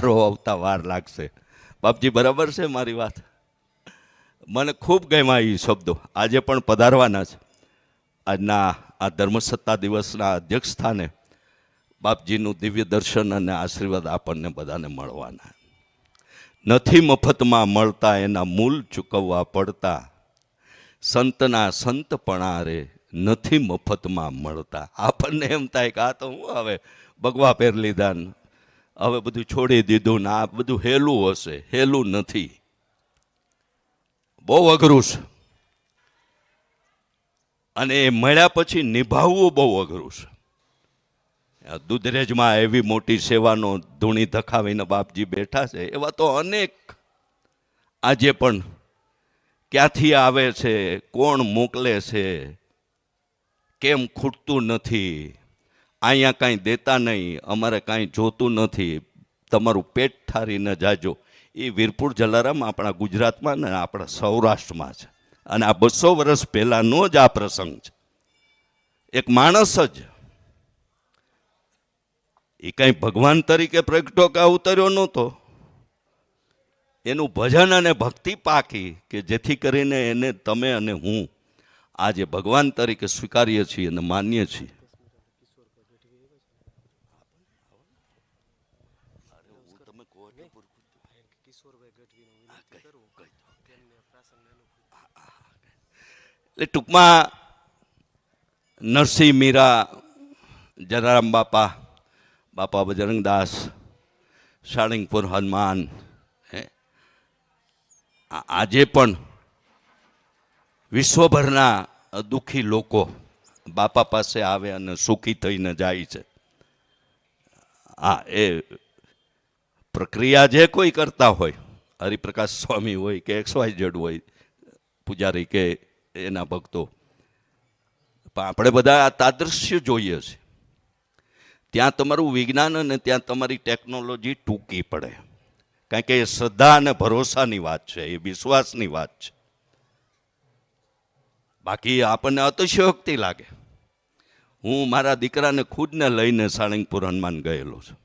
વારો આવતા વાર લાગશે. બાપજી બરાબર છે મારી વાત? મને ખૂબ ગમ્યા એ શબ્દો. આજે પણ પધારવાના છે. આજના આ ધર્મસત્તા દિવસના અધ્યક્ષ સ્થાને બાપજીનું દિવ્ય દર્શન અને આશીર્વાદ આપણને બધાને મળવાના. નથી મફતમાં મળતા, એના મૂલ ચૂકવવા પડતા. સંતના સંતપણા રે નથી મફતમાં મળતા. આપણને એમ થાય કે આ તો હું હવે ભગવા પહેર લીધા ને હવે બધું છોડી દીધું ને આ બધું હેલું હશે. હેલું નથી, બહુ અઘરું છે. અને એ મળ્યા પછી નિભાવવું બહુ અઘરું છે. દુધરેજમાં એવી મોટી સેવાનો ધૂણી ધખાવીને બાપજી બેઠા છે. એવા તો અનેક આજે પણ ક્યાંથી આવે છે, કોણ મોકલે છે, કેમ ખૂટતું નથી, અહીંયા કાંઈ દેતા નહીં, અમારે કાંઈ જોતું નથી, તમારું પેટ ઠારીને જાજો. એ વીરપુર જલારામ આપણા ગુજરાતમાં ને આપણા સૌરાષ્ટ્રમાં છે. અને આ 200 વર્ષ પહેલાંનો જ આ પ્રસંગ છે. એક માણસ જ એ કાંઈ ભગવાન તરીકે પ્રગટો કે ઉતર્યો નહોતો. એનું ભજન અને ભક્તિ પાકી કે જેથી કરીને એને તમે અને હું આજે ભગવાન તરીકે સ્વીકારીએ છીએ અને માનીએ છીએ. એટલે ટૂંકમાં નરસિંહ મીરા, જલારામ બાપા, બાપા બજરંગદાસ, સાળંગપુર હનુમાન, આજે પણ વિશ્વભરના દુઃખી લોકો બાપા પાસે આવે અને સુખી થઈને જાય છે. હા, એ પ્રક્રિયા જે કોઈ કરતા હોય, હરિપ્રકાશ સ્વામી હોય કે XYZ હોય, પૂજારી કે એના ભક્તો, પણ આપણે બધા આ તાદૃશ્ય જોઈએ છે. ત્યાં તમારું વિજ્ઞાન અને ત્યાં તમારી ટેકનોલોજી ટૂંકી પડે. કારણ કે એ શ્રદ્ધા અને ભરોસાની વાત છે, એ વિશ્વાસની વાત છે. બાકી આપણને અતિશયોક્તિ લાગે. હું મારા દીકરાને ખુદને લઈને સાળંગપુર હનુમાન ગયેલો છું.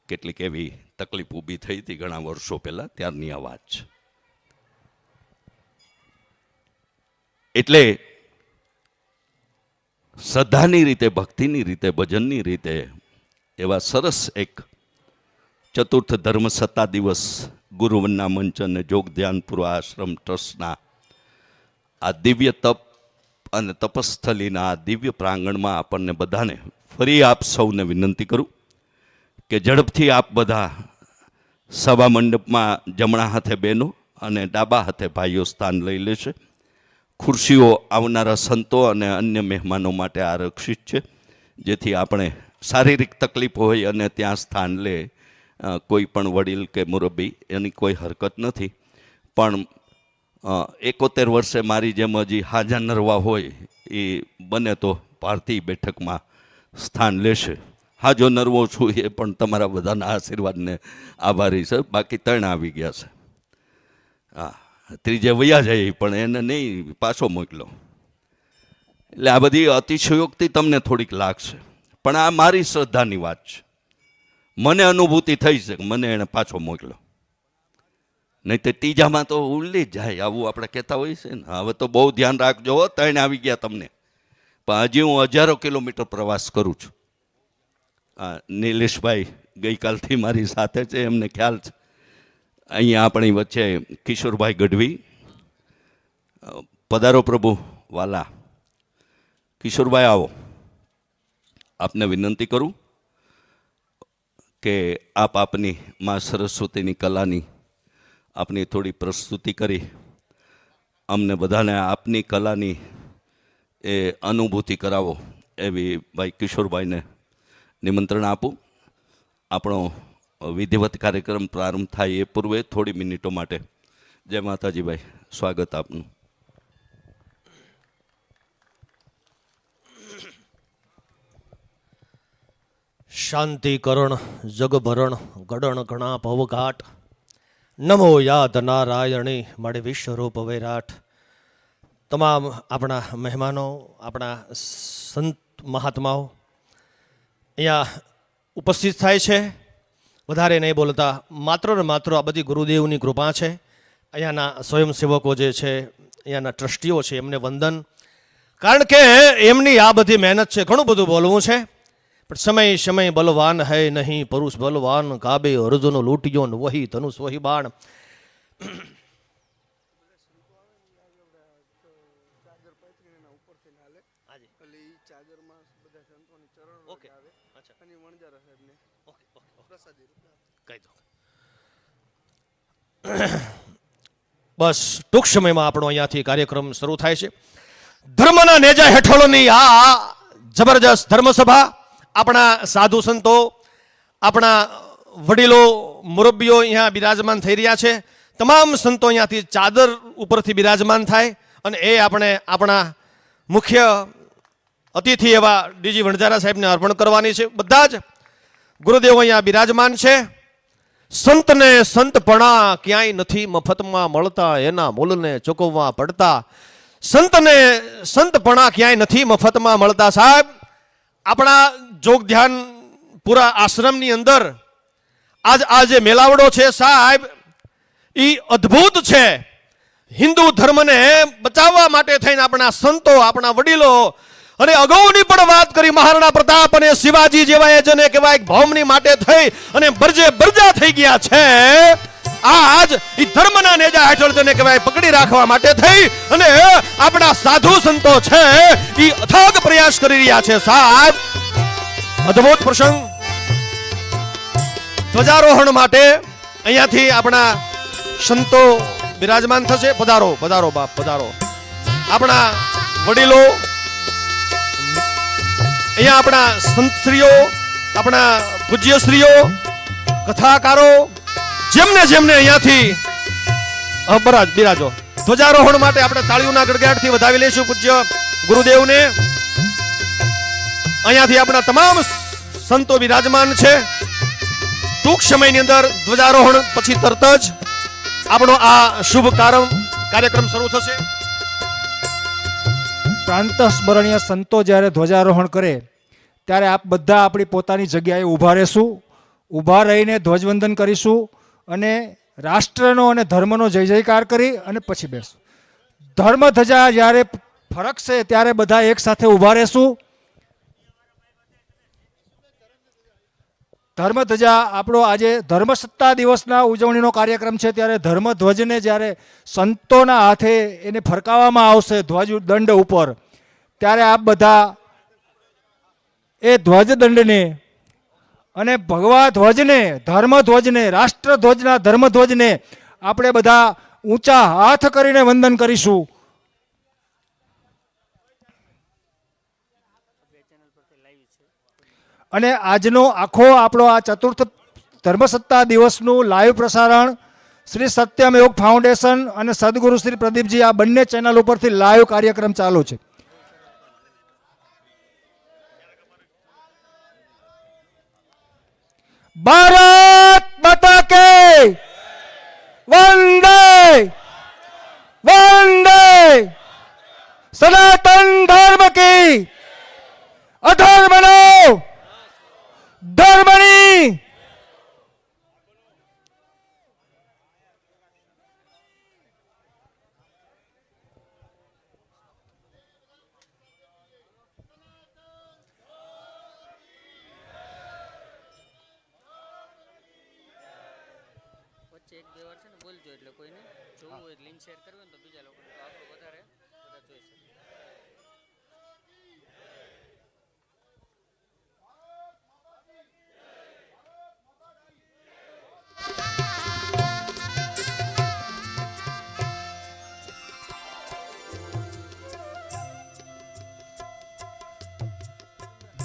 કેટલીક એવી તકલીફ ઊભી થઈ હતી ઘણા વર્ષો પહેલાં, ત્યારની આ વાત છે. એટલે શ્રદ્ધાની રીતે, ભક્તિની રીતે, ભજનની રીતે એવા સરસ એક ચતુર્થ ધર્મસત્તા દિવસ ગુરુવંદના મંચ અને જોગ ધ્યાનપુર આશ્રમ ટ્રસ્ટના આ દિવ્ય તપ અને તપસ્થલીના આ દિવ્ય પ્રાંગણમાં આપણને બધાને ફરી આપ સૌને વિનંતી કરું કે ઝડપથી આપ બધા સભા મંડપમાં જમણા હાથે બહેનો અને ડાબા હાથે ભાઈઓ સ્થાન લઈ લેશે. ખુરશીઓ આવનારા સંતો અને અન્ય મહેમાનો માટે આરક્ષિત છે, જેથી આપણે શારીરિક તકલીફ હોય અને ત્યાં સ્થાન લે કોઈ પણ વડીલ કે મુરબ્બી એની કોઈ હરકત નથી. પણ 71 વર્ષે મારી જેમ હજી હાજા નરવા હોય એ બને તો ભારતીય બેઠકમાં સ્થાન લેશે. હાજો નરવો છું એ પણ તમારા બધાના આશીર્વાદને આભારી છે. બાકી 3 આવી ગયા છે. હા, ત્રીજે વયા જાય પણ એને નહીં પાછો મોકલો. એટલે આ બધી અતિશયોક્તિ તમને થોડીક લાગશે, પણ આ મારી શ્રદ્ધાની વાત છે. મને અનુભૂતિ થઈ છે કે મને એને પાછો મોકલો. નહીં તો ત્રીજામાં તો ઉલ્લી જ જાય, આવું આપણે કહેતા હોઈએ છે ને. હવે તો બહુ ધ્યાન રાખજો, 3 આવી ગયા તમને. પણ હજી હું 1000 કિલોમીટર પ્રવાસ કરું છું. નિલેશભાઈ ગઈકાલથી મારી સાથે છે, એમને ખ્યાલ છે. અહીંયા આપણી વચ્ચે કિશોરભાઈ ગઢવી, પધારો પ્રભુ વાલા. કિશોરભાઈ આવો. આપને વિનંતી કરું કે આપ આપની મા સરસ્વતીની કલાની આપની થોડી પ્રસ્તુતિ કરી અમને બધાને આપની કલાની એ અનુભૂતિ કરાવો એવી ભાઈ કિશોરભાઈને નિમંત્રણ આપું. આપણો વિધિવત કાર્યક્રમ પ્રારંભ થાય એ પૂર્વે થોડી મિનિટો માટે જય માતાજી ભાઈ, સ્વાગત આપનું. શાંતિ કરણ જગભરણ ગડણ ઘણા ભવઘાટ, નમો યાદ નારાયણી મળે વિશ્વરૂપ વૈરાટ. તમામ આપણા મહેમાનો, આપણા સંત મહાત્માઓ અહીંયા ઉપસ્થિત થાય છે વધારે નહીં બોલતા, માત્ર ને માત્ર આ બધી ગુરુદેવની કૃપા છે. અહીંયાના સ્વયંસેવકો જે છે, અહીંયાના ટ્રસ્ટીઓ છે, એમને વંદન. કારણ કે એમની આ બધી મહેનત છે. ઘણું બધું બોલવું છે, પણ સમય સમય બલવાન હૈ નહીં પુરુષ બલવાન, કાબે અર્જુન લૂંટ્યો ને વહી ધનુષ વહી બાણ. બસ ટૂંક સમયમાં આપણો અહીંયાથી કાર્યક્રમ શરૂ થાય છે. ધર્મના નેજા હેઠળની આ જબરજસ્ત ધર્મસભા, આપણા સાધુ સંતો, આપણા વડીલો, મુરબ્બીઓ અહીંયા બિરાજમાન થઈ રહ્યા છે. તમામ સંતો અહીંયાથી ચાદર ઉપરથી બિરાજમાન થાય અને એ આપણે આપણા મુખ્ય અતિથિ એવા ડીજી વણજારા સાહેબને અર્પણ કરવાની છે. બધા જ ગુરુદેવો અહીંયા બિરાજમાન છે. સંતને સંતપણા ક્યાંય નથી મફતમાં મળતા, એના મૂલને ચૂકવવા પડતા. સંતને સંતપણા ક્યાંય નથી મફતમાં મળતા. સાહેબ, આપણા જોગ ધ્યાન પૂરા આશ્રમની અંદર આ જે મેલાવડો છે સાહેબ, એ અદ્ભુત છે. હિન્દુ ધર્મને બચાવવા માટે થઈને આપણા સંતો, આપણા વડીલો, અને અગાઉની પણ વાત કરી મહારાણા પ્રતાપ અને શિવાજી જેવા જેને કહેવાય ભૌમની માટે થઈ અને બરજે બરજા થઈ ગયા છે. આજ એ ધર્મના નેજા હેઠળ જેને કહેવાય પકડી રાખવા માટે થઈ અને આપણા સાધુ સંતો છે એ અથાગ પ્રયાસ કરી રહ્યા છે. સાહેબ, અદ્ભુત પ્રસંગ. ધ્વજારોહણ માટે અહીંયાથી આપણા સંતો બિરાજમાન થશે. પધારો પધારો બાપ, પધારો. આપણા વડીલો અહીંયા, આપણા સંતશ્રીઓ, આપણા પૂજ્યશ્રીઓ, કથાકારો, જેમને જેમને અહીંયાથી બિરાજો. ધ્વજારોહણ માટે આપણે તાળીઓના ગડગડાટથી વધાવી લઈશું પૂજ્ય ગુરુદેવને. અહીંયાથી આપણા તમામ સંતો બિરાજમાન છે. ટૂંક સમયની અંદર ધ્વજારોહણ પછી તરત જ આપણો આ શુભ કાર્યક્રમ શરૂ થશે. પ્રાંત સ્મરણીય સંતો જ્યારે ધ્વજારોહણ કરે ત્યારે આપ બધા આપણી પોતાની જગ્યાએ ઊભા રહેશું. ઊભા રહીને ધ્વજવંદન કરીશું અને રાષ્ટ્રનો અને ધર્મનો જય જયકાર કરી અને પછી બેસું. ધર્મ ધજા જ્યારે ફરકશે ત્યારે બધા એક સાથે ઊભા રહેશું. ધર્મધજા આપણો આજે ધર્મસત્તા દિવસના ઉજવણીનો કાર્યક્રમ છે, ત્યારે ધર્મધ્વજને જ્યારે સંતોના હાથે એને ફરકાવવામાં આવશે ધ્વજ દંડ ઉપર, ત્યારે આપ બધા એ ધ્વજદંડને અને ભગવા ધ્વજને, ધર્મધ્વજને, રાષ્ટ્રધ્વજના ધર્મધ્વજને આપણે બધા ઊંચા હાથ કરીને વંદન કરીશું. અને આજનો આખો આપણો આ ચતુર્થ ધર્મસત્તા દિવસનું લાઈવ પ્રસારણ શ્રી સત્યમ યોગ ફાઉન્ડેશન અને સદગુરુ શ્રી પ્રદીપજી આ બંને ચેનલ ઉપરથી લાઈવ કાર્યક્રમ ચાલુ છે. ભારત માતા કે વંદે વંદે, સનાતન ધર્મ કી અધર્મનો ધર્મની. વચ્ચે એક બે વાર છે ને બોલજો, એટલે કોઈને જોવું હોય લિંક શેર કરવી હોય તો બીજા લોકોને તો આપણું વધારે બધા જોઈ શકે.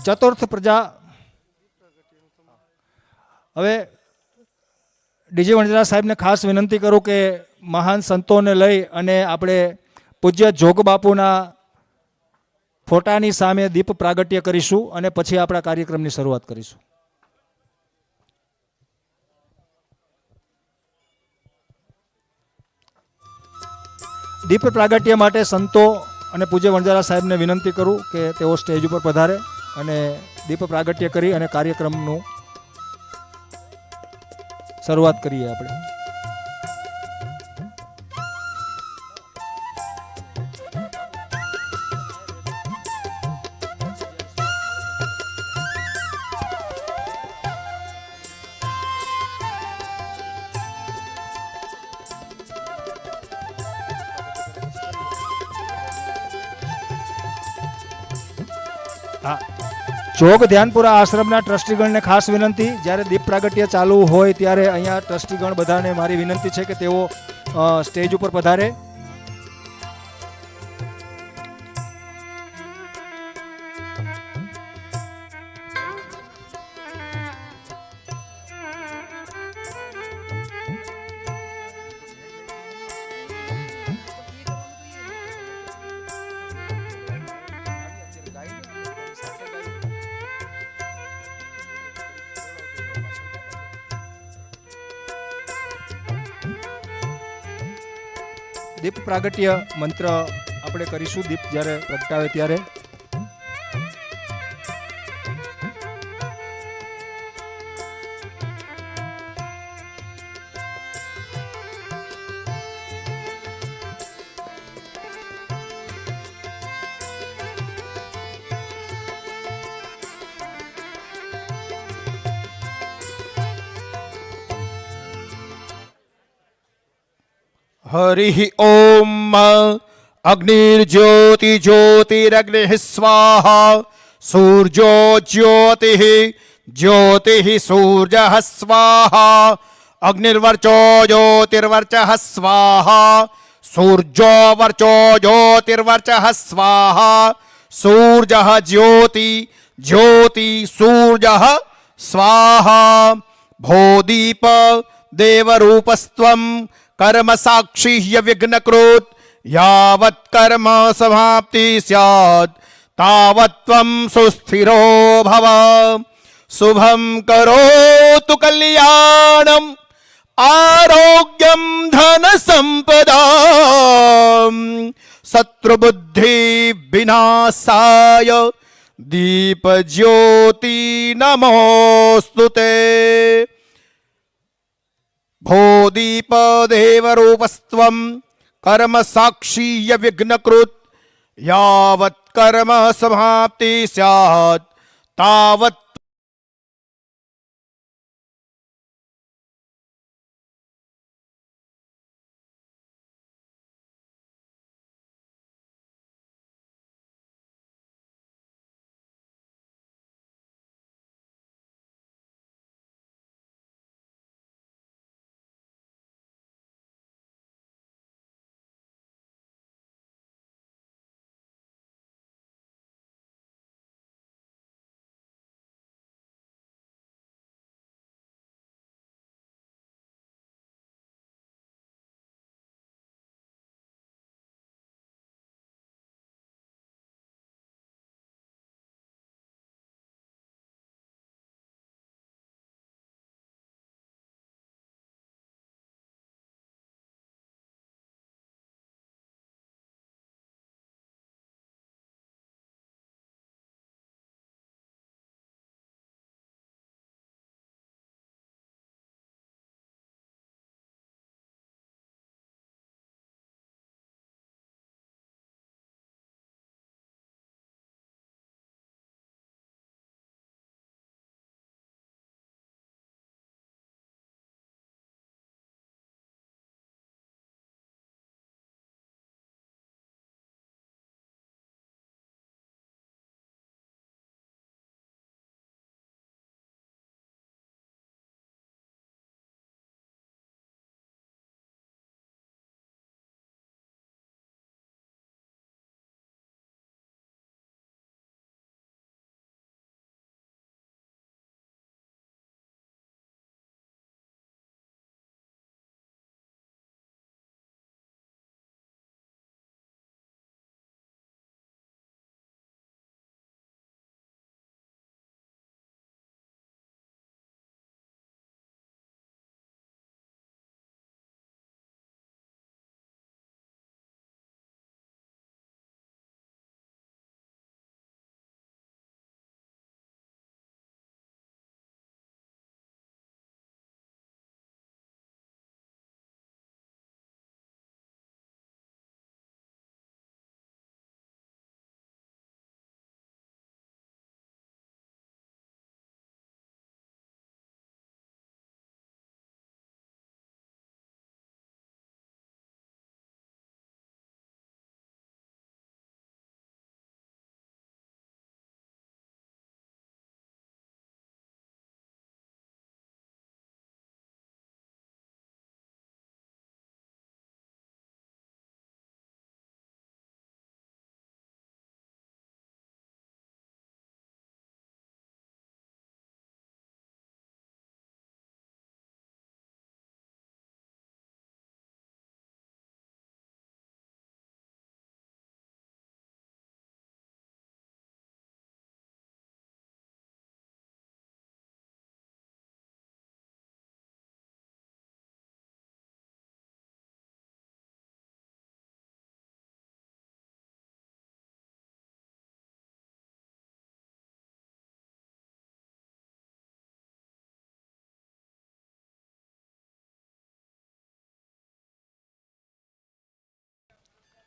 ચતુર્થ પ્રજા. હવે ડીજી વણજારા સાહેબને ખાસ વિનંતી કરું કે મહાન સંતોને લઈ અને આપણે પૂજ્ય જોગબાપુના ફોટાની સામે દીપ પ્રાગટ્ય કરીશું અને પછી આપણા કાર્યક્રમની શરૂઆત કરીશું. દીપ પ્રાગટ્ય માટે સંતો અને પૂજ્ય વણજારા સાહેબને વિનંતી કરું કે તેઓ સ્ટેજ ઉપર પધારે અને દીપ પ્રાગટ્ય કરી અને કાર્યક્રમનું શરૂઆત કરીએ આપણે. જોગ ધ્યાનપુરા આશ્રમના ટ્રસ્ટીગણને ખાસ વિનંતી, જ્યારે દીપ પ્રાગટ્ય ચાલુ હોય ત્યારે અહીંયા ટ્રસ્ટીગણ બધાને મારી વિનંતી છે કે તેઓ સ્ટેજ ઉપર પધારે. દીપ પ્રાગટ્ય મંત્ર આપણે કરીશું દીપ જ્યારે પ્રગટાવે ત્યારે. हरिः ओम अग्निर्ज्योति ज्योतिरग्निः स्वाहा सूर्यो ज्योतिः ज्योतिः सूर्यः स्वाहा अग्निर्वर्चो ज्योतिर्वर्चः स्वाहा सूर्यो वर्चो ज्योतिर्वर्चः स्वाहा सूर्यः ज्योति ज्योति सूर्यः स्वाहा भोदीप देवरूपस्त्वं कर्म साक्षी विघ्नकृत यावत् कर्म समाप्ति स्यात् तावत् त्वं सुस्थिरो भव शुभं करोतु कल्याणं आरोग्यं धन संपदा शत्रुबुद्धि विनाशाय दीप ज्योति नमोस्तुते भोदीप देवरूपस्त्वं कर्म साक्षी विघ्नकृत यावत् कर्म समाप्ति स्यात् तावत्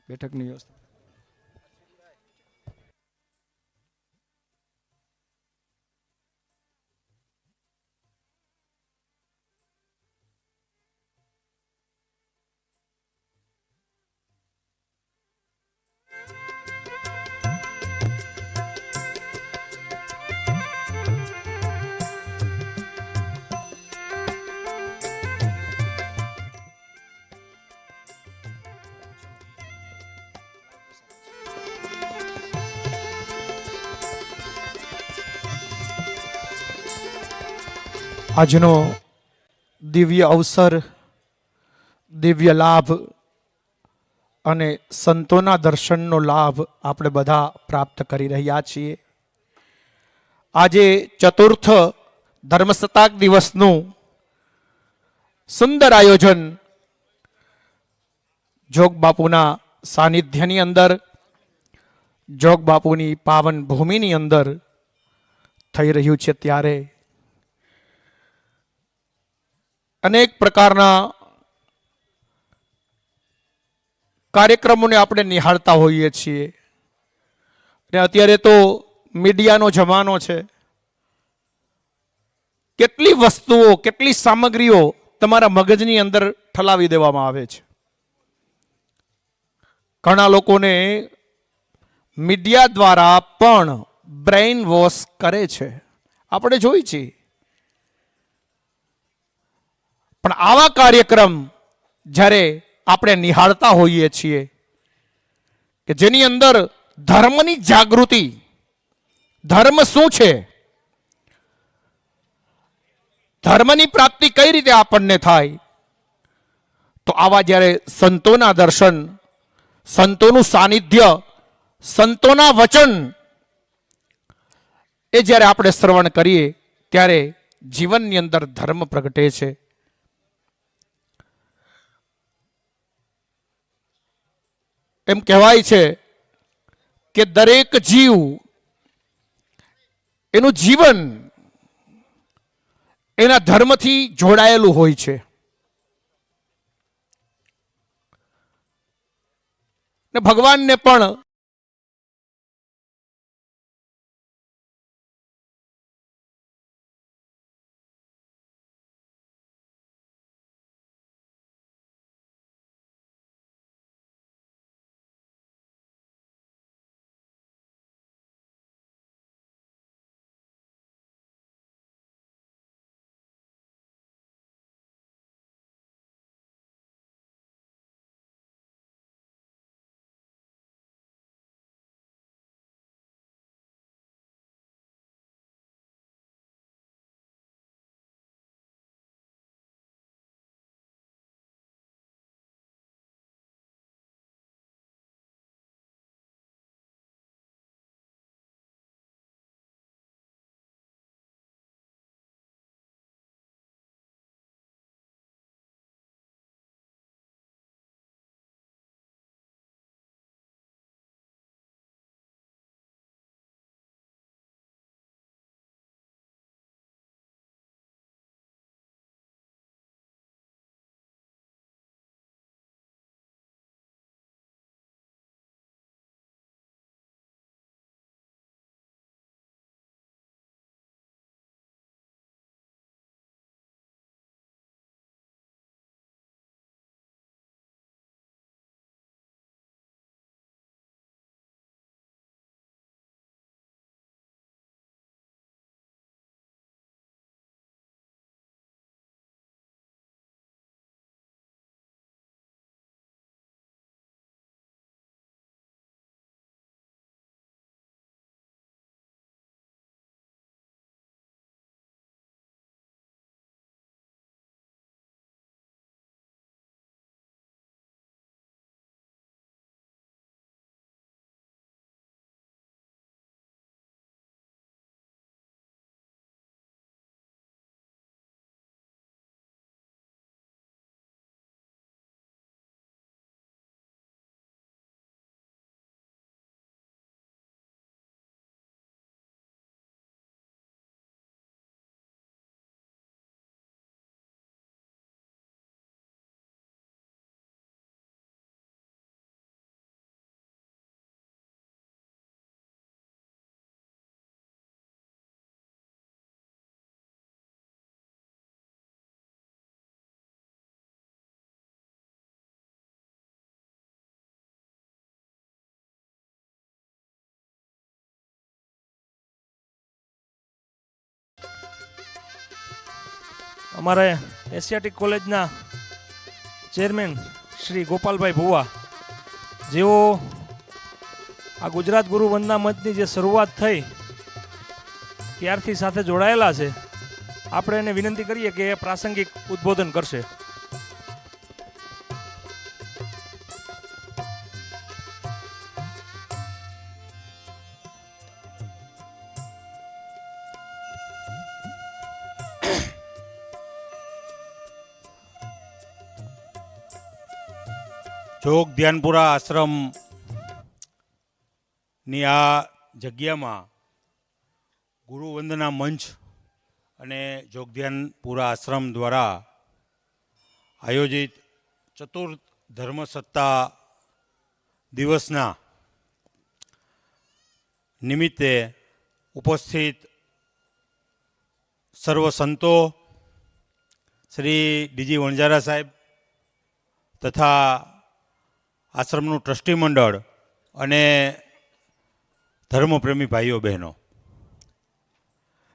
બેઠકની વ્યવસ્થા. આજનો દિવ્ય અવસર, દિવ્ય લાભ અને સંતોના દર્શનનો લાભ આપણે બધા પ્રાપ્ત કરી રહ્યા છીએ. આજે ચતુર્થ ધર્મસત્તાક દિવસનું સુંદર આયોજન જોગ બાપુના સાનિધ્યની અંદર, જોગ બાપુની પાવન ભૂમિની અંદર થઈ રહ્યું છે. ત્યારે અનેક પ્રકારના કાર્યક્રમોને આપણે નિહાળતા હોઈએ છીએ. અને અત્યારે તો મીડિયાનો જમાનો છે. કેટલી વસ્તુઓ, કેટલી સામગ્રીઓ તમારા મગજની અંદર ઠલાવી દેવામાં આવે છે. ઘણા લોકોને મીડિયા દ્વારા પણ બ્રેઇન વોશ કરે છે, આપણે જોઈ છીએ. પણ આવા કાર્યક્રમ જ્યારે આપણે નિહાળતા હોઈએ છીએ કે જેની અંદર ધર્મની જાગૃતિ, ધર્મ શું છે, ધર્મની પ્રાપ્તિ કઈ રીતે આપણને થાય, તો આવા જ્યારે સંતોના દર્શન, સંતોનું સાનિધ્ય, સંતોના વચન એ જ્યારે આપણે શ્રવણ કરીએ ત્યારે જીવનની અંદર ધર્મ પ્રગટે છે. એમ કહેવાય છે કે દરેક જીવ એનું જીવન એના ધર્મથી જોડાયેલું હોય છે. ને ભગવાનને પણ અમારે એશિયાટિક કોલેજના ચેરમેન શ્રી ગોપાલભાઈ ભુવા, જેઓ આ ગુજરાત ગુરુ વંદના મંચની જે શરૂઆત થઈ ત્યારથી સાથે જોડાયેલા છે. આપણે એને વિનંતી કરીએ કે એ પ્રાસંગિક ઉદ્બોધન કરશે. જોગ ધ્યાનપુરા આશ્રમ ની આ જગ્યામાં ગુરુ વંદના મંચ અને જોગ ધ્યાનપુરા આશ્રમ દ્વારા આયોજિત ચતુર્થ ધર્મસત્તા દિવસના નિમિત્તે ઉપસ્થિત સર્વ સંતો, શ્રી ડીજી વણજારા સાહેબ તથા આશ્રમનું ટ્રસ્ટી મંડળ અને ધર્મપ્રેમી ભાઈઓ બહેનો,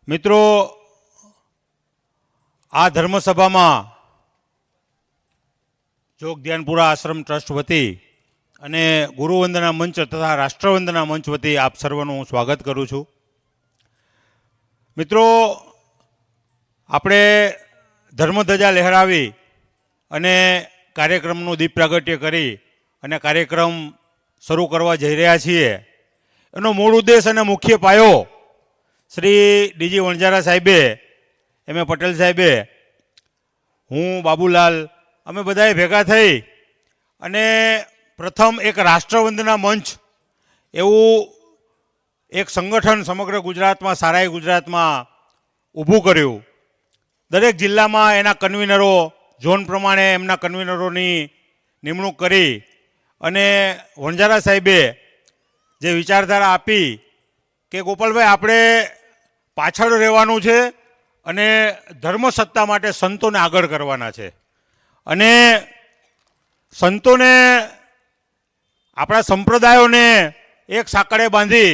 મિત્રો, આ ધર્મસભામાં જોગ ધ્યાનપુરા આશ્રમ ટ્રસ્ટ વતી અને ગુરુવંદના મંચ તથા રાષ્ટ્રવંદના મંચ વતી આપ સર્વનું હું સ્વાગત કરું છું. મિત્રો, આપણે ધર્મધજા લહેરાવી અને કાર્યક્રમનું દીપ પ્રાગટ્ય કરી અને કાર્યક્રમ શરૂ કરવા જઈ રહ્યા છીએ. એનો મૂળ ઉદ્દેશ અને મુખ્ય પાયો શ્રી ડીજી વણજારા સાહેબે, એમ એ પટેલ સાહેબે, હું, બાબુલાલ, અમે બધાએ ભેગા થઈ અને પ્રથમ એક રાષ્ટ્રવંદના મંચ એવું એક સંગઠન સમગ્ર ગુજરાતમાં, સારાઈ ગુજરાતમાં ઊભું કર્યું. દરેક જિલ્લામાં એના કન્વીનરો, ઝોન પ્રમાણે એમના કન્વીનરોની નિમણૂક કરી અને વણજારા સાહેબે જે વિચારધારા આપી કે ગોપાલભાઈ, આપણે પાછળ રહેવાનું છે અને ધર્મસત્તા માટે સંતોને આગળ કરવાના છે અને સંતોને, આપણા સંપ્રદાયોને એક સાંકળે બાંધી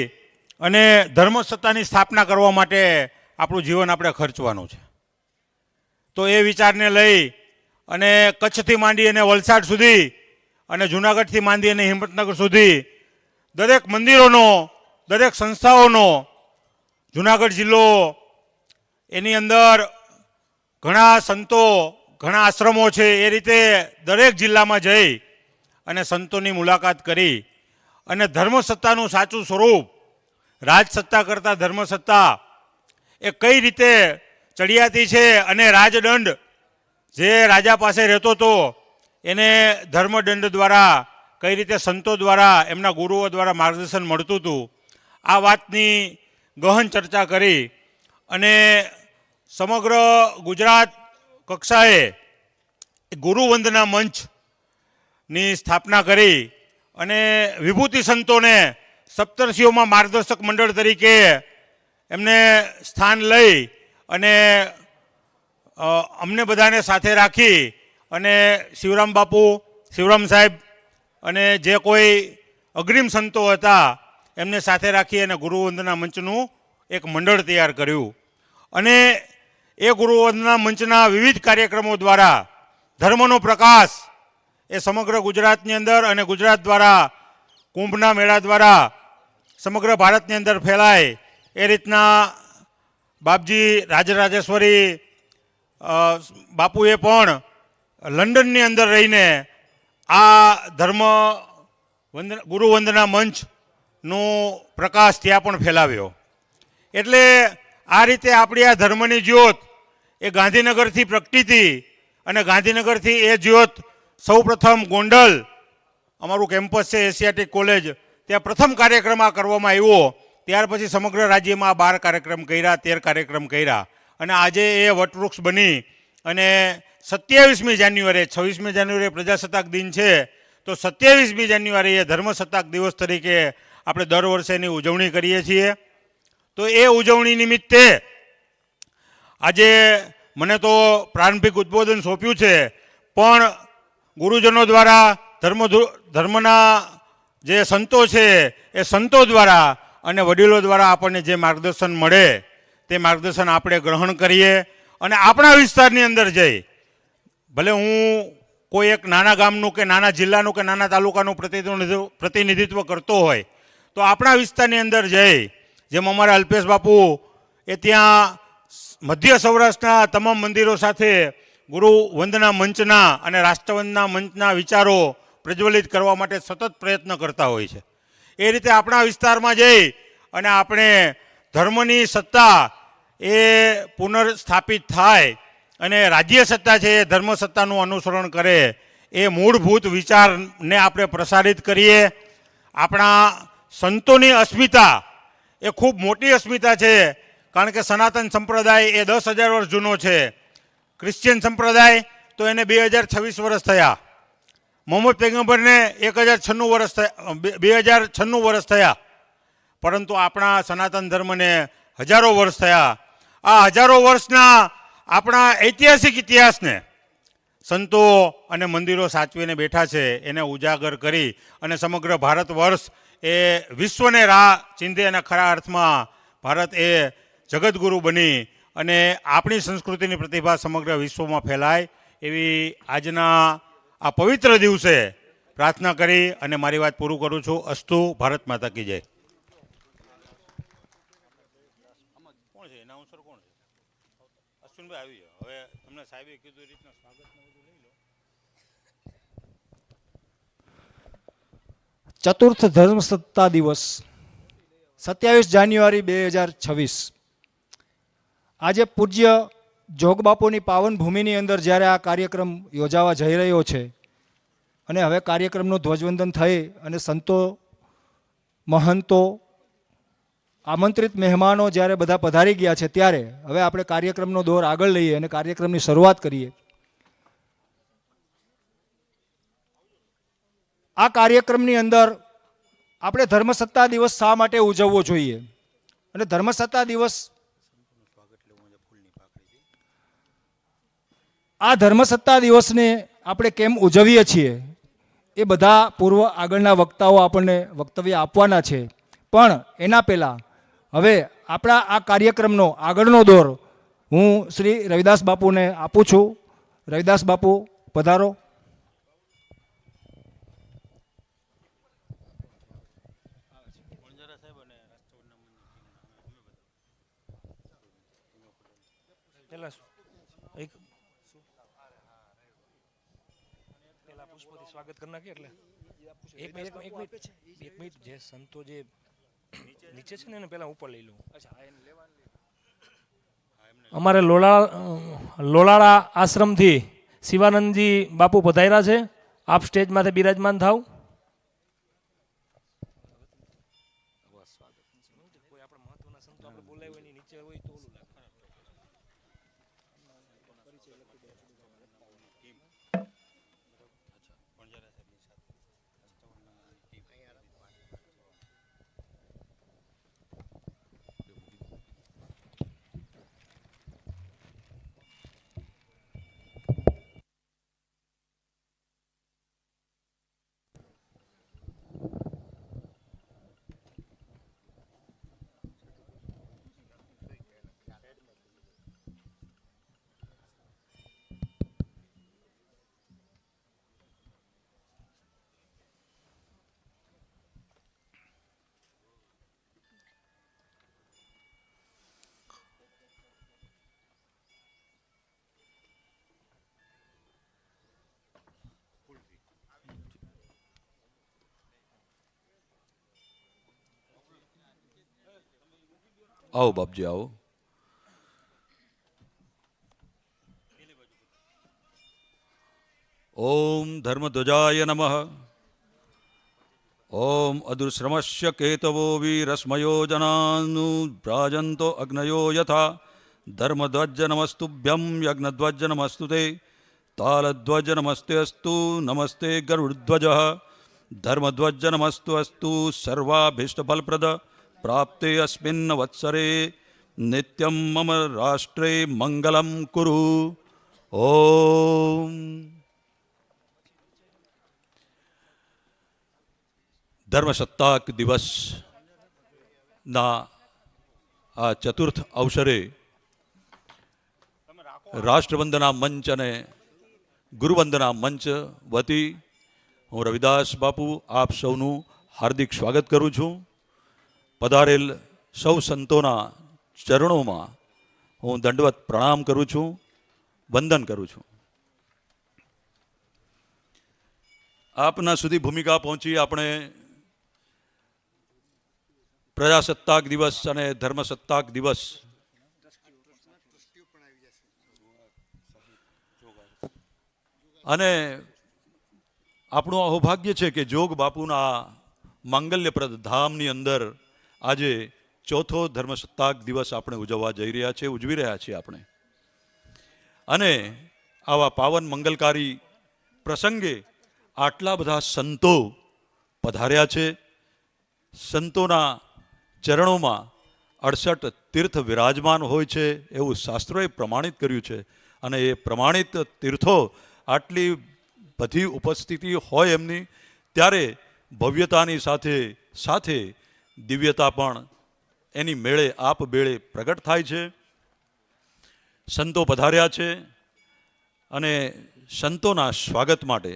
અને ધર્મસત્તાની સ્થાપના કરવા માટે આપણું જીવન આપણે ખર્ચવાનું છે. તો એ વિચારને લઈ અને કચ્છથી માંડી અને વલસાડ સુધી અને જુનાગઢથી માંડી અને હિંમતનગર સુધી દરેક મંદિરોનો, દરેક સંસ્થાઓનો, જુનાગઢ જિલ્લો, એની અંદર ઘણા સંતો, ઘણા આશ્રમો છે, એ રીતે દરેક જિલ્લામાં જઈ અને સંતોની મુલાકાત કરી અને ધર્મસત્તાનું સાચું સ્વરૂપ, રાજસત્તા કરતાં ધર્મસત્તા એ કઈ રીતે ચડિયાતી છે અને રાજદંડ જે રાજા પાસે રહેતો હતો એને ધર્મદંડ દ્વારા કઈ રીતે સંતો દ્વારા, એમના ગુરુઓ દ્વારા માર્ગદર્શન મળતું હતું, આ વાતની ગહન ચર્ચા કરી અને સમગ્ર ગુજરાત કક્ષાએ ગુરુવંદના મંચની સ્થાપના કરી અને વિભૂતિ સંતોને સપ્તર્ષિઓમાં માર્ગદર્શક મંડળ તરીકે એમને સ્થાન લઈ અને અમને બધાને સાથે રાખી અને શિવરામ બાપુ, શિવરામ સાહેબ અને જે કોઈ અગ્રીમ સંતો હતા એમને સાથે રાખી અને ગુરુવંદના મંચનું એક મંડળ તૈયાર કર્યું અને એ ગુરુવંદના મંચના વિવિધ કાર્યક્રમો દ્વારા ધર્મનો પ્રકાશ એ સમગ્ર ગુજરાતની અંદર અને ગુજરાત દ્વારા કુંભના મેળા દ્વારા સમગ્ર ભારતની અંદર ફેલાય એ રીતના બાપજી રાજરાજેશ્વરી બાપુએ પણ લંડનની અંદર રહીને આ ગુરુવંદના મંચનો પ્રકાશ ત્યાં પણ ફેલાવ્યો. એટલે આ રીતે આપણી આ ધર્મની જ્યોત એ ગાંધીનગરથી પ્રગટી હતી અને ગાંધીનગરથી એ જ્યોત સૌ પ્રથમ ગોંડલ, અમારું કેમ્પસ છે એશિયાટિક કોલેજ, ત્યાં પ્રથમ કાર્યક્રમ આ કરવામાં આવ્યો. ત્યાર પછી સમગ્ર રાજ્યમાં 12 કાર્યક્રમ કર્યા, 13 કાર્યક્રમ કર્યા અને આજે એ વટવૃક્ષ બની અને 27મી જાન્યુઆરી, 26મી જાન્યુઆરી પ્રજાસત્તાક દિન છે, તો 27મી જાન્યુઆરી એ ધર્મસત્તાક દિવસ તરીકે આપણે દર વર્ષે એની ઉજવણી કરીએ છીએ. તો એ ઉજવણી નિમિત્તે આજે મને તો પ્રારંભિક ઉદ્બોધન સોંપ્યું છે, પણ ગુરુજનો દ્વારા, ધર્મના જે સંતો છે એ સંતો દ્વારા અને વડીલો દ્વારા આપણને જે માર્ગદર્શન મળે તે માર્ગદર્શન આપણે ગ્રહણ કરીએ અને આપણા વિસ્તારની અંદર જઈ, ભલે હું કોઈ એક નાના ગામનું કે નાના જિલ્લાનું કે નાના તાલુકાનું પ્રતિનિધિત્વ કરતો હોય, તો આપણા વિસ્તારની અંદર જઈ, જેમ અમારા અલ્પેશ બાપુ એ ત્યાં મધ્ય સૌરાષ્ટ્રના તમામ મંદિરો સાથે ગુરુ વંદના મંચના અને રાષ્ટ્રવંદના મંચના વિચારો પ્રજ્વલિત કરવા માટે સતત પ્રયત્ન કરતા હોય છે. એ રીતે આપણા વિસ્તારમાં જઈ અને આપણે ધર્મની સત્તા એ પુનર્સ્થાપિત થાય અને રાજ્ય સત્તા છે એ ધર્મ સત્તાનું અનુસરણ કરે, એ મૂળભૂત વિચારને આપણે પ્રસારિત કરીએ. આપણા સંતોની અસ્મિતા એ ખૂબ મોટી અસ્મિતા છે, કારણ કે સનાતન સંપ્રદાય એ 10,000 વર્ષ જૂનો છે. ક્રિશ્ચિયન સંપ્રદાય તો એને 2026 વર્ષ થયા. મોહમ્મદ પૈગંબરને 1096 વર્ષ થયા, 2096 વર્ષ થયા. પરંતુ આપણા સનાતન ધર્મને હજારો વર્ષ થયા. આ હજારો વર્ષના આપણા ઐતિહાસિક ઇતિહાસને સંતો અને મંદિરો સાચવીને બેઠા છે, એને ઉજાગર કરી અને સમગ્ર ભારત વર્ષ એ વિશ્વને રાહ ચીંધે અને ખરા અર્થમાં ભારત એ જગતગુરુ બની અને આપણી સંસ્કૃતિની પ્રતિભા સમગ્ર વિશ્વમાં ફેલાય એવી આજના આ પવિત્ર દિવસે પ્રાર્થના કરી અને મારી વાત પૂરું કરું છું. અસ્તુ. ભારત માતા કી જય. કોણ છે એનાઉન્સર? કોણ છે? અશ્વિનભાઈ આવી ગયો. હવે તમને સાહેબે કીધું એ રીતના સ્વાગત લઈ લો. ચતુર્થ ધર્મસત્તા દિવસ 27 જાન્યુઆરી 2026. આજે પૂજ્ય જોગબાપુની પાવન ભૂમિની અંદર જ્યારે આ કાર્યક્રમ યોજાવા જઈ રહ્યો છે અને હવે કાર્યક્રમનું ધ્વજવંદન થઈ અને સંતો, મહંતો, આમંત્રિત મહેમાનો જ્યારે બધા પધારી ગયા છે, ત્યારે હવે આપણે કાર્યક્રમનો દોર આગળ લઈએ અને કાર્યક્રમની શરૂઆત કરીએ. આ કાર્યક્રમની અંદર આપણે ધર્મસત્તા દિવસ શા માટે ઉજવવો જોઈએ અને ધર્મસત્તા દિવસ, આ ધર્મસત્તા દિવસને આપણે કેમ ઉજવીએ છીએ એ બધા પૂર્વ આગળના વક્તાઓ આપણને વક્તવ્ય આપવાના છે. પણ એના પહેલાં હવે આપણા આ કાર્યક્રમનો આગળનો દોર હું શ્રી રવિદાસ બાપુને આપું છું. રવિદાસ બાપુ પધારો. સ્વાગત કરી નાખીએ. એટલે એક મિનિટ જે સંતો જે નીચે છે ને એને પહેલા ઉપર લઈ લઉં. અમારે લોલાળા આશ્રમથી શિવાનંદજી બાપુ પધાર્યા છે. આપ સ્ટેજમાંથી બિરાજમાન થાવ. કોઈ આપણા મહત્વના સંતો આપણે બોલાવ્યો એની નીચે હોય તો ઓલું લાગે. આવો બાપજી આવો. ઓમ ધર્મધ્વજાય નમઃ. ઓમ અદુશ્રમસ્ય કેતવો વીરસ્મયો જનાનુ ભ્રાજંતો અગ્નયો યથા ધર્મધ્વજ નમસ્તુભ્યમ યજ્ઞધ્વજ નમસ્તુ તે તાલધ્વજ નમસ્તે અસ્તુ નમસ્તે ગરુડધ્વજ ધર્મધ્વજ નમસ્તુ અસ્તુ સર્વાભીષ્ટફલપ્રદ પ્રાપ્તે અસ્મિન વત્સરે નિત્યમ મમ રાષ્ટ્રે મંગલમ કુરુ. ઓમ. ધર્મસત્તાક દિવસના આ ચતુર્થ અવસરે રાષ્ટ્રવંદના મંચ અને ગુરુવંદના મંચ વતી હું રવિદાસ બાપુ આપ સૌનું હાર્દિક સ્વાગત કરું છું. પધારેલ સૌ સંતોના ચરણોમાં હું દંડવત પ્રણામ કરું છું, વંદન કરું છું. આપના સુધી ભૂમિકા પહોંચી આપણે પ્રજાસત્તાક દિવસ અને ધર્મસત્તાક દિવસ અને આપણું અહોભાગ્ય છે કે જોગ બાપુના માંગલ્યપ્રદ ધામની અંદર આજે ચોથો ધર્મસત્તાક દિવસ આપણે ઉજવવા જઈ રહ્યા છીએ, ઉજવી રહ્યા છીએ આપણે. અને આવા પાવન મંગલકારી પ્રસંગે આટલા બધા સંતો પધાર્યા છે. સંતોના ચરણોમાં 68 તીર્થ વિરાજમાન હોય છે એવું શાસ્ત્રોએ પ્રમાણિત કર્યું છે. અને એ પ્રમાણિત તીર્થો આટલી બધી ઉપસ્થિતિ હોય એમની, ત્યારે ભવ્યતાની સાથે સાથે દિવ્યતા પણ એની મેળે આપ બેળે પ્રગટ થાય છે. સંતો પધાર્યા છે અને સંતોના સ્વાગત માટે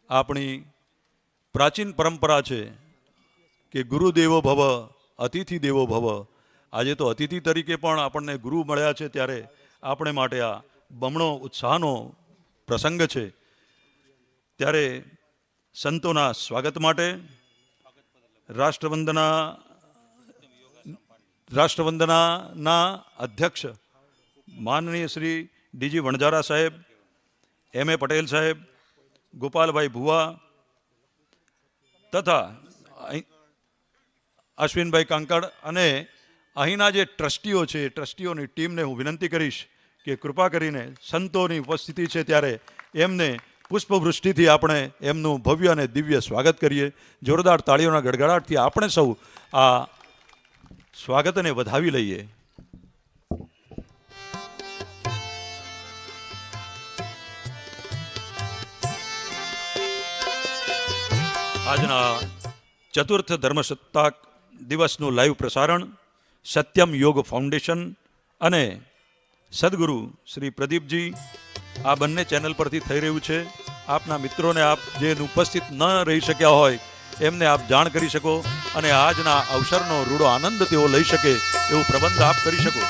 આપણી પ્રાચીન પરંપરા છે કે ગુરુદેવો ભવ અતિથિ દેવો ભવ. આજે તો અતિથિ તરીકે પણ આપણને ગુરુ મળ્યા છે, ત્યારે આપણે માટે આ બમણો ઉત્સાહનો પ્રસંગ છે. ત્યારે સંતોના સ્વાગત માટે રાષ્ટ્રવંદનાના અધ્યક્ષ માનનીય શ્રી ડીજી વણજારા સાહેબ, એમ એ પટેલ સાહેબ, ગોપાલભાઈ ભુવા તથા અશ્વિનભાઈ કાંકડ અને અહીંના જે ટ્રસ્ટીઓ છે એ ટ્રસ્ટીઓની ટીમને હું વિનંતી કરીશ કે કૃપા કરીને સંતોની ઉપસ્થિતિ છે ત્યારે એમને પુષ્પવૃષ્ટિથી આપણે એમનું ભવ્ય અને દિવ્ય સ્વાગત કરીએ. જોરદાર તાળીઓના ગડગડાટથી આપણે સૌ આ સ્વાગતને વધાવી લઈએ. આજના ચતુર્થ ધર્મસત્તાક દિવસનું લાઈવ પ્રસારણ સત્યમ યોગ ફાઉન્ડેશન અને સદગુરુ શ્રી પ્રદીપજી આ બંને ચેનલ પરથી થઈ રહ્યું છે. આપના મિત્રોને આપ જે ઉપસ્થિત ન રહી શક્યા હોય એમને આપ જાણ કરી શકો અને આજના અવસરનો રૂડો આનંદ તેઓ લઈ શકે એવું પ્રબંધ આપ કરી શકો.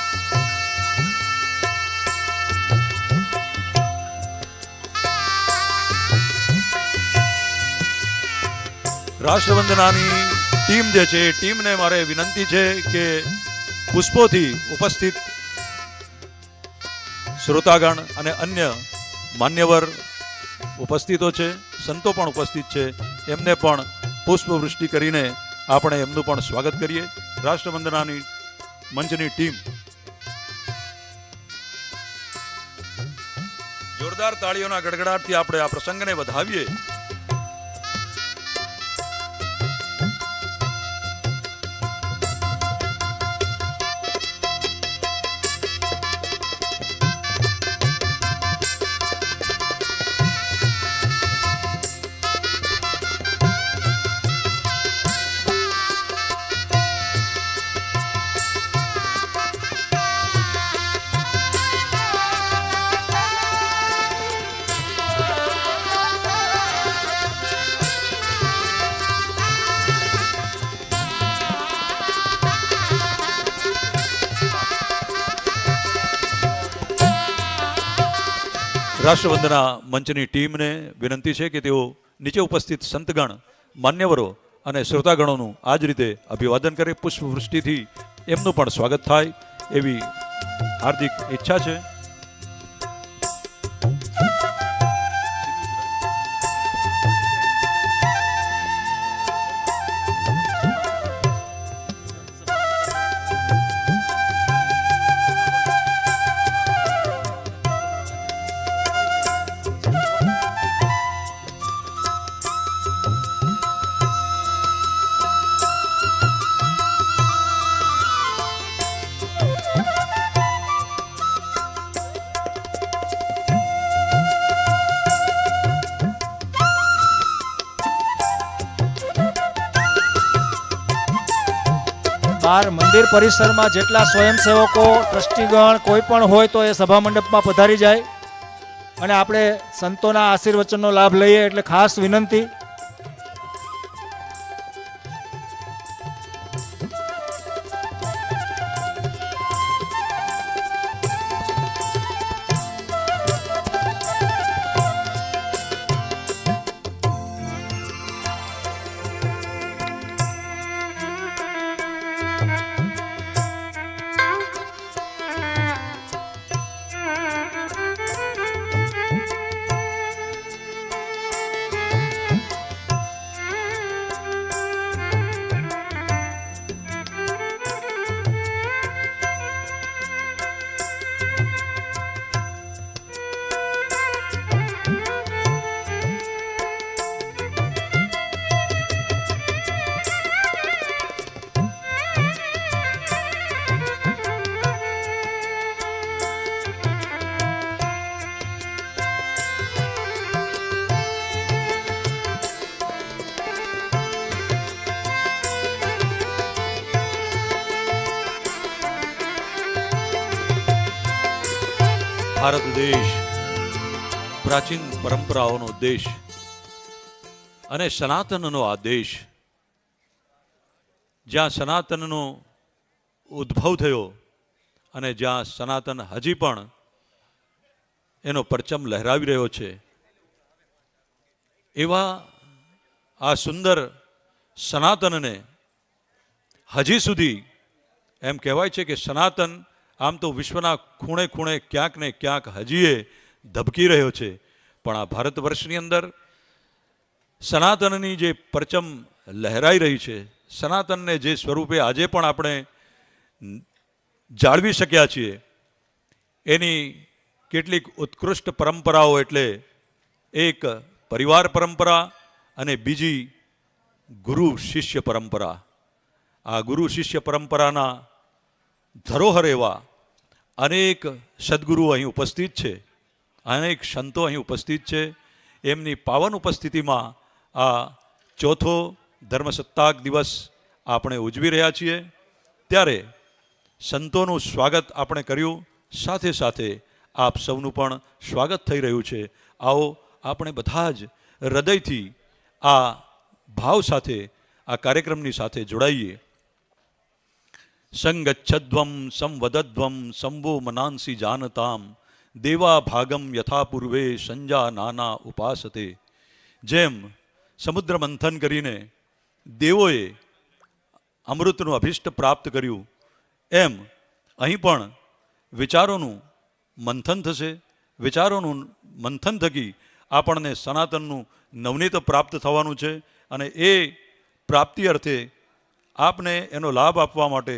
રાષ્ટ્રવંદનાની ટીમ જે છે એ ટીમને મારે વિનંતી છે કે પુષ્પોથી ઉપસ્થિત શ્રોતાગણ અને અન્ય માન્યવર ઉપસ્થિતો છે, સંતો પણ ઉપસ્થિત છે, એમને પણ પુષ્પવૃષ્ટિ કરીને આપણે એમનું પણ સ્વાગત કરીએ. રાષ્ટ્રવંદનાની મંચની ટીમ જોરદાર તાળીઓના ગડગડાટથી આપણે આ પ્રસંગને વધાવીએ. રાષ્ટ્રવંદના મંચની ટીમને વિનંતી છે કે તેઓ નીચે ઉપસ્થિત સંતગણ, માન્યવરો અને શ્રોતાગણોનું આ જ રીતે અભિવાદન કરે. પુષ્પવૃષ્ટિથી એમનું પણ સ્વાગત થાય એવી હાર્દિક ઈચ્છા છે. બહાર મંદિર પરિસરમાં જેટલા સ્વયંસેવકો ટ્રસ્ટીગણ કોઈ પણ હોય તો એ સભા મંડપમાં પધારી જાય અને આપણે સંતોના આશીર્વચનનો લાભ લઈએ એટલે ખાસ વિનંતી. ભારત દેશ પ્રાચીન પરંપરાઓનો દેશ અને સનાતનનો આ દેશ, જ્યાં સનાતનનો ઉદ્ભવ થયો અને જ્યાં સનાતન હજી પણ એનો પરચમ લહેરાવી રહ્યો છે, એવા આ સુંદર સનાતનને હજી સુધી એમ કહેવાય છે કે સનાતન આમ તો વિશ્વના ખૂણે ખૂણે ક્યાંક ને ક્યાંક હજીએ ધબકી રહ્યો છે, પણ આ ભારત વર્ષની અંદર સનાતનની જે પરચમ લહેરાઈ રહી છે, સનાતનને જે સ્વરૂપે આજે પણ આપણે જાળવી શક્યા છીએ, એની કેટલીક ઉત્કૃષ્ટ પરંપરાઓ એટલે એક પરિવાર પરંપરા અને બીજી ગુરુ શિષ્ય પરંપરા. આ ગુરુ શિષ્ય પરંપરાના ધરોહર એવા અનેક સદગુરુઓ અહીં ઉપસ્થિત છે, અનેક સંતો અહીં ઉપસ્થિત છે. એમની પાવન ઉપસ્થિતિમાં આ ચોથો ધર્મસત્તાક દિવસ આપણે ઉજવી રહ્યા છીએ. ત્યારે સંતોનું સ્વાગત આપણે કર્યું, સાથે સાથે આપ સૌનું પણ સ્વાગત થઈ રહ્યું છે. આવો આપણે બધા જ હૃદયથી આ ભાવ સાથે આ કાર્યક્રમની સાથે જોડાઈએ. સંગચ્છદ્વમ સંવદદ્વમ સંવો મનાંસી જાનતામ દેવા ભાગમ યથા પૂર્વે સંજા નાના ઉપાસતે. જેમ સમુદ્ર મંથન કરીને દેવોએ અમૃતનું અભિષ્ટ પ્રાપ્ત કર્યું, એમ અહીં પણ વિચારોનું મંથન થશે. વિચારોનું મંથન થકી આપણને સનાતનનું નવનીત પ્રાપ્ત થવાનું છે અને એ પ્રાપ્તિ અર્થે આપને એનો લાભ આપવા માટે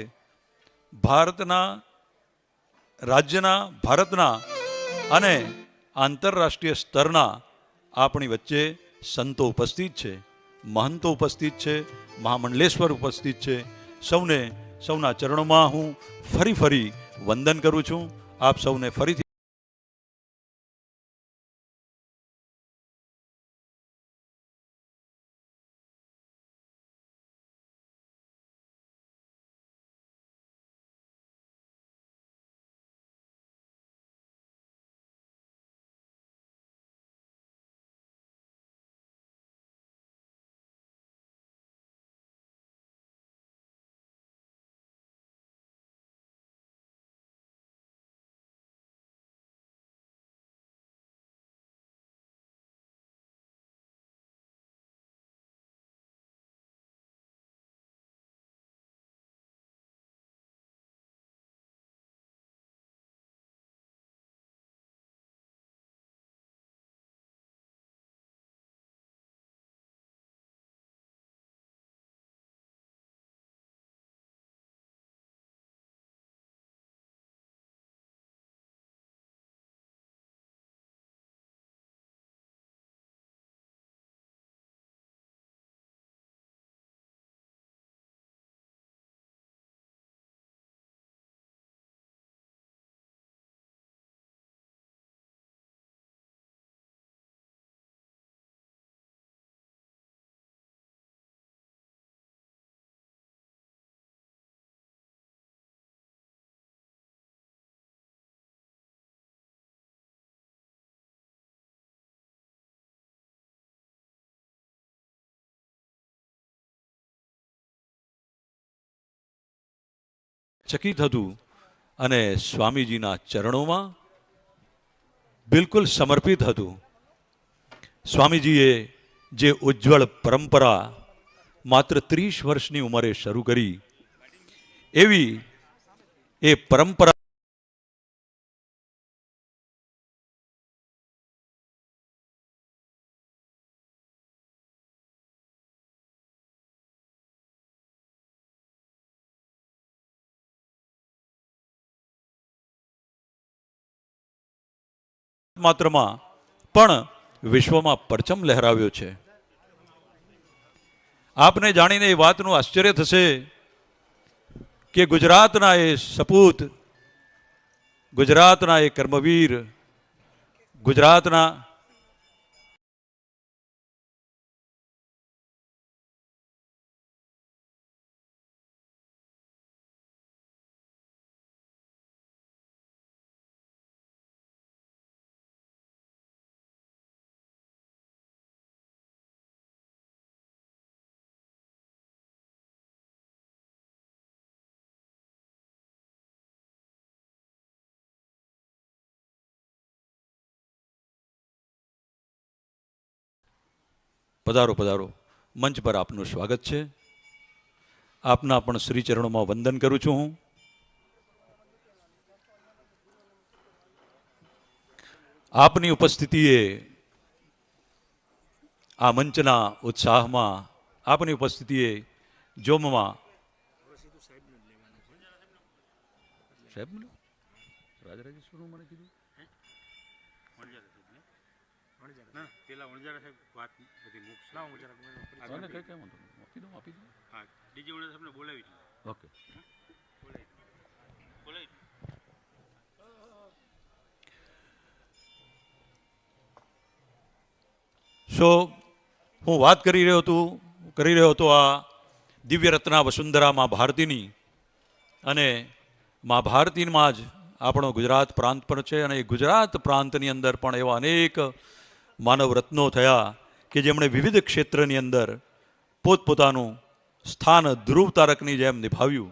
ભારતના રાજ્યના, ભારતના અને આંતરરાષ્ટ્રીય સ્તરના આપણી વચ્ચે સંતો ઉપસ્થિત છે, મહંતો ઉપસ્થિત છે, મહામંડલેશ્વર ઉપસ્થિત છે. સૌને સૌના ચરણોમાં હું ફરી વંદન કરું છું. આપ સૌને ફરીથી ચકિત હતું અને સ્વામીજીના ચરણોમાં બિલકુલ સમર્પિત હતું. સ્વામીજીએ જે ઉજ્જવળ પરંપરા માત્ર 30 વર્ષની ઉંમરે શરૂ કરી, એવી એ પરંપરા માત્રમાં પણ વિશ્વમાં પરચમ લહેરાવ્યો છે. આપને જાણીને એ વાતનું આશ્ચર્ય થશે કે ગુજરાતના એ સપૂત, ગુજરાતના એ કર્મવીર, ગુજરાતના પધારો પધારો. મંચ પર આપનું સ્વાગત છે. આપના પણ શ્રી ચરણોમાં વંદન કરું છું હું. આપની ઉપસ્થિતિએ આ મંચના ઉત્સાહમાં, આપની ઉપસ્થિતિએ જોમમાં સાહેબ રાજરાજેશ્વરનું મને કીધું ઓકે. સો હું વાત કરી રહ્યો હતો આ દિવ્ય રત્ના વસુંધરા મા ભારતીની, અને મા ભારતીમાં જ આપણો ગુજરાત પ્રાંત પણ છે. અને એ ગુજરાત પ્રાંતની અંદર પણ એવા અનેક માનવ રત્નો થયા કે જેમણે વિવિધ ક્ષેત્રની અંદર પોતપોતાનું સ્થાન ધ્રુવ તારકની જેમ નિભાવ્યું.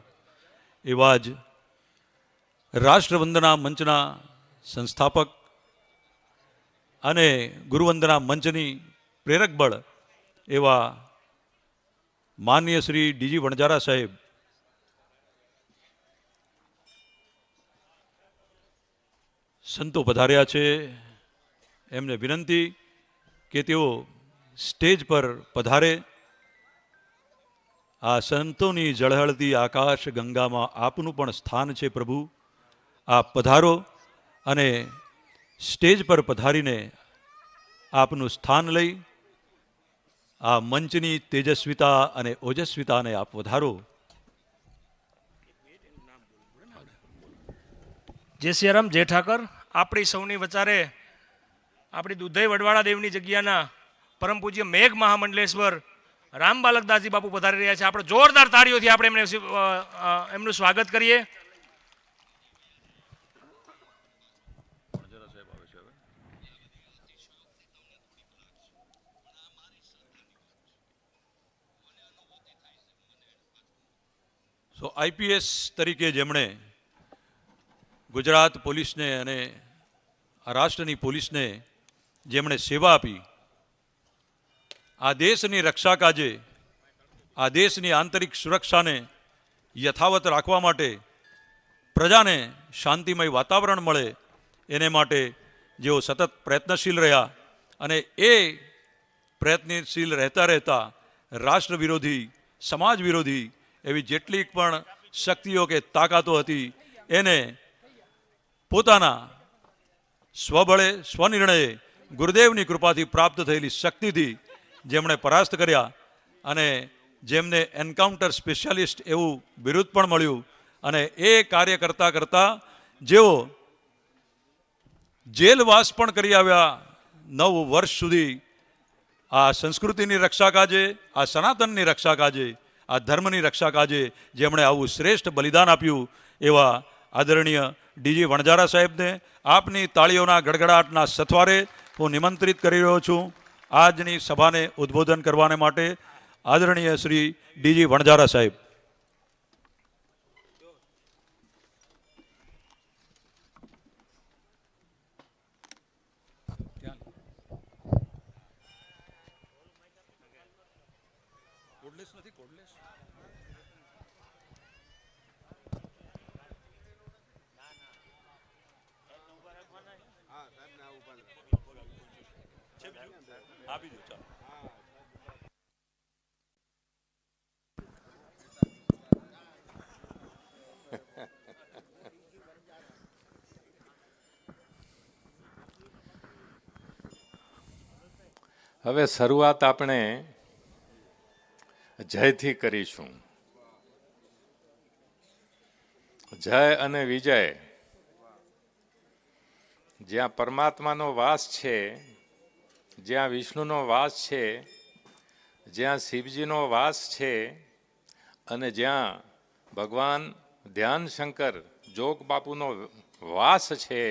એવા જ રાષ્ટ્રવંદના મંચના સંસ્થાપક અને ગુરુવંદના મંચની પ્રેરક બળ એવા માનનીય શ્રી ડીજી વણજારા સાહેબ, સંતો પધાર્યા છે. એમને વિનંતી કે તેઓ સ્ટેજ પર પધારે. આ સંતોની ઝળહળતી આકાશ ગંગામાં આપનું પણ સ્થાન છે પ્રભુ. આપ પધારો અને સ્ટેજ પર પધારીને આપનું સ્થાન લઈ આ મંચની તેજસ્વીતા અને ઓજસ્વીતાને આપ વધારો. જય સિયારામ, જય ઠાકર. આપણી સૌની વચારે આપણી દુધઈ વડવાળા દેવની જગ્યાના પરમ પૂજ્ય મેઘ મહામંડલેશ્વર રામ બાલકદાસજી બાપુ પધારી રહ્યા છે. આપણે જોરદાર તાળીઓથી આપણે એમનું સ્વાગત કરીએ. સો આઈપીએસ તરીકે જેમણે ગુજરાત પોલીસને અને આ રાષ્ટ્રની પોલીસને જેમણે સેવા આપી, આ દેશની રક્ષા કાજે, આ દેશની આંતરિક સુરક્ષાને યથાવત રાખવા માટે, પ્રજાને શાંતિમય વાતાવરણ મળે એને માટે જેઓ સતત પ્રયત્નશીલ રહ્યા, અને એ પ્રયત્નશીલ રહેતા રાષ્ટ્ર વિરોધી, સમાજ વિરોધી એવી જેટલી પણ શક્તિઓ કે તાકાતો હતી એને પોતાના સ્વબળે, સ્વનિર્ણયે, ગુરુદેવની કૃપાથી પ્રાપ્ત થયેલી શક્તિથી જેમણે પરાસ્ત કર્યા, અને જેમને એન્કાઉન્ટર સ્પેશિયાલિસ્ટ એવું બિરુદ પણ મળ્યું. અને એ કાર્ય કરતાં કરતાં જેઓ જેલવાસ પણ કરી આવ્યા 9 વર્ષ સુધી આ સંસ્કૃતિની રક્ષા કાજે, આ સનાતનની રક્ષા કાજે, આ ધર્મની રક્ષા કાજે જેમણે આવું શ્રેષ્ઠ બલિદાન આપ્યું એવા આદરણીય ડીજી વણજારા સાહેબને આપની તાળીઓના ગડગડાટના સથવારે હું નિમંત્રિત કરી રહ્યો છું આજની સભાને ઉદ્બોધન કરવાને માટે. આદરણીય શ્રી ડીજી વણજારા સાહેબ. આપી દો ચાલો. હવે શરૂઆત આપણે જયથી કરીશું. જય અને વિજય. જ્યાં પરમાત્માનો વાસ છે, જ્યાં વિષ્ણુનો વાસ છે, જ્યાં શિવજીનો વાસ છે અને જ્યાં ભગવાન ધ્યાન શંકર જોગ બાપુનો વાસ છે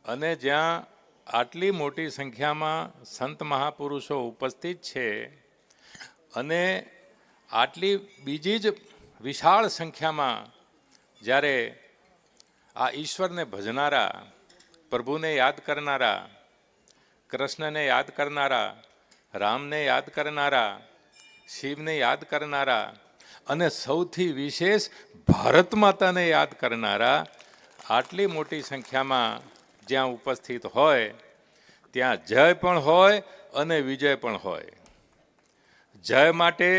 અને જ્યાં આટલી મોટી સંખ્યામાં સંત મહાપુરુષો ઉપસ્થિત છે અને આટલી બીજી જ વિશાળ સંખ્યામાં જ્યારે આ ઈશ્વરને ભજનારા, પ્રભુને યાદ કરનારા, કૃષ્ણને યાદ કરનારા, રામને યાદ કરનારા, શિવને યાદ કરનારા અને સૌથી વિશેષ ભારત માતાને યાદ કરનારા આટલી મોટી સંખ્યામાં જ્યાં ઉપસ્થિત હોય ત્યાં જય પણ હોય અને વિજય પણ હોય. જય માટે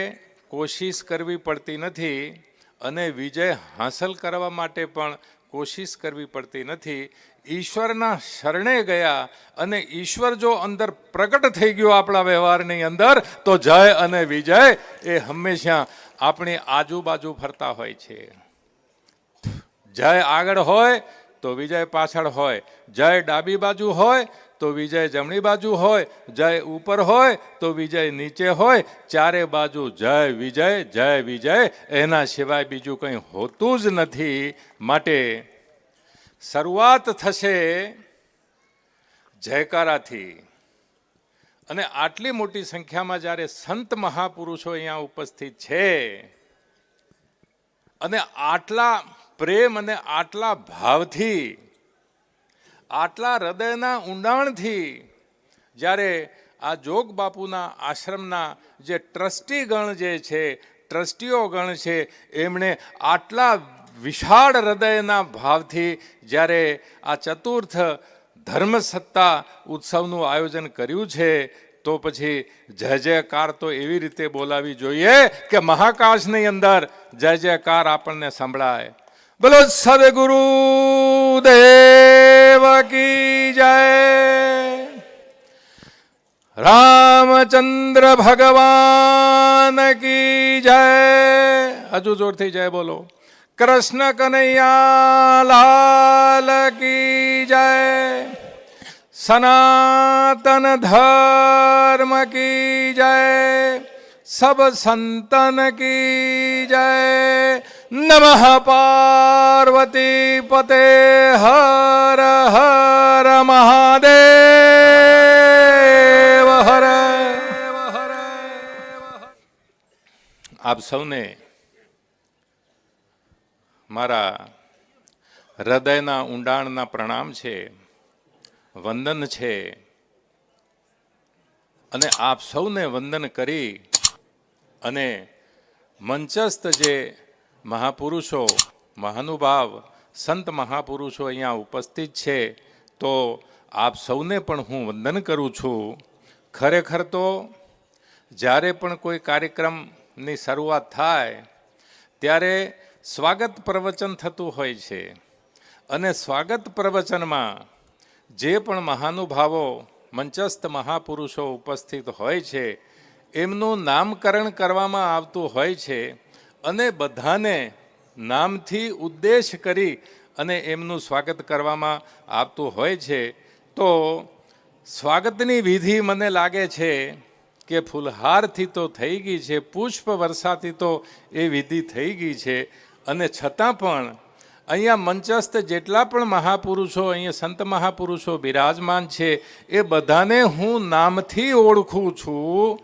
કોશિશ કરવી પડતી નથી અને વિજય હાંસલ કરવા માટે પણ કોશિશ કરવી પડતી નથી. ઈશ્વરના શરણે ગયા અને ઈશ્વર જો અંદર પ્રગટ થઈ ગયો આપણા વ્યવહારની અંદર તો જય અને વિજય એ હંમેશા આપણી આજુબાજુ ફરતા હોય છે. જય આગળ હોય તો વિજય પાછળ હોય, જય ડાબી બાજુ હોય તો વિજય જમણી બાજુ હોય, જય ઉપર હોય તો વિજય નીચે હોય. ચારે બાજુ જય વિજય, એના સિવાય બીજું કંઈ હોતું જ નથી. માટે શરૂઆત થશે જયકારાથી અને આટલી મોટી સંખ્યામાં જ્યારે સંત મહાપુરુષો અહીંયા ઉપસ્થિત છે અને આટલા પ્રેમ અને આટલા ભાવથી, આટલા હૃદયના ઊંડાણથી જ્યારે આ જોગ બાપુના આશ્રમના જે ટ્રસ્ટી ગણ જે છે, ટ્રસ્ટીઓ ગણ છે, એમણે આટલા વિશાળ હૃદયના ભાવથી જ્યારે આ ચતુર્થ ધર્મસત્તા ઉત્સવનું આયોજન કર્યું છે તો પછી જય જયકાર તો એવી રીતે બોલાવી જોઈએ કે મહાકાશની અંદર જય જયકાર આપણને સંભળાય. બોલો સદગુરુ દેવ કી જય, રામચંદ્ર ભગવાન કી જય. હજુ જોરથી જય બોલો. કૃષ્ણ કનૈયા લાલ કી જય, સનાતન ધર્મ કી જય, सब संतन की जय. नमः पार्वती पते हर हर महादेव हर. આપ સૌને મારા હૃદયના ઊંડાણના પ્રણામ છે, વંદન છે. અને આપ સૌને વંદન કરી અને મંચસ્થ જે મહાપુરુષો, મહાનુભાવ, સંત મહાપુરુષો અહીંયા ઉપસ્થિત છે તો આપ સૌને પણ હું વંદન કરું છું. ખરેખર તો જ્યારે પણ કોઈ કાર્યક્રમની શરૂઆત થાય ત્યારે સ્વાગત પ્રવચન થતું હોય છે અને સ્વાગત પ્રવચનમાં જે પણ મહાનુભાવો, મંચસ્થ મહાપુરુષો ઉપસ્થિત હોય છે એમનું નામકરણ કરવામાં આવતું હોય છે અને બધાને નામથી ઉદ્દેશ કરી અને એમનું સ્વાગત કરવામાં આવતું હોય છે. તો સ્વાગતની વિધિ મને લાગે છે કે ફૂલહારથી તો થઈ ગઈ છે, પુષ્પ વર્ષાથી તો એ વિધિ થઈ ગઈ છે. અને છતાં પણ અહીંયા મંચસ્થ જેટલા પણ મહાપુરુષો, અહીંયા સંત મહાપુરુષો બિરાજમાન છે એ બધાને હું નામથી ઓળખું છું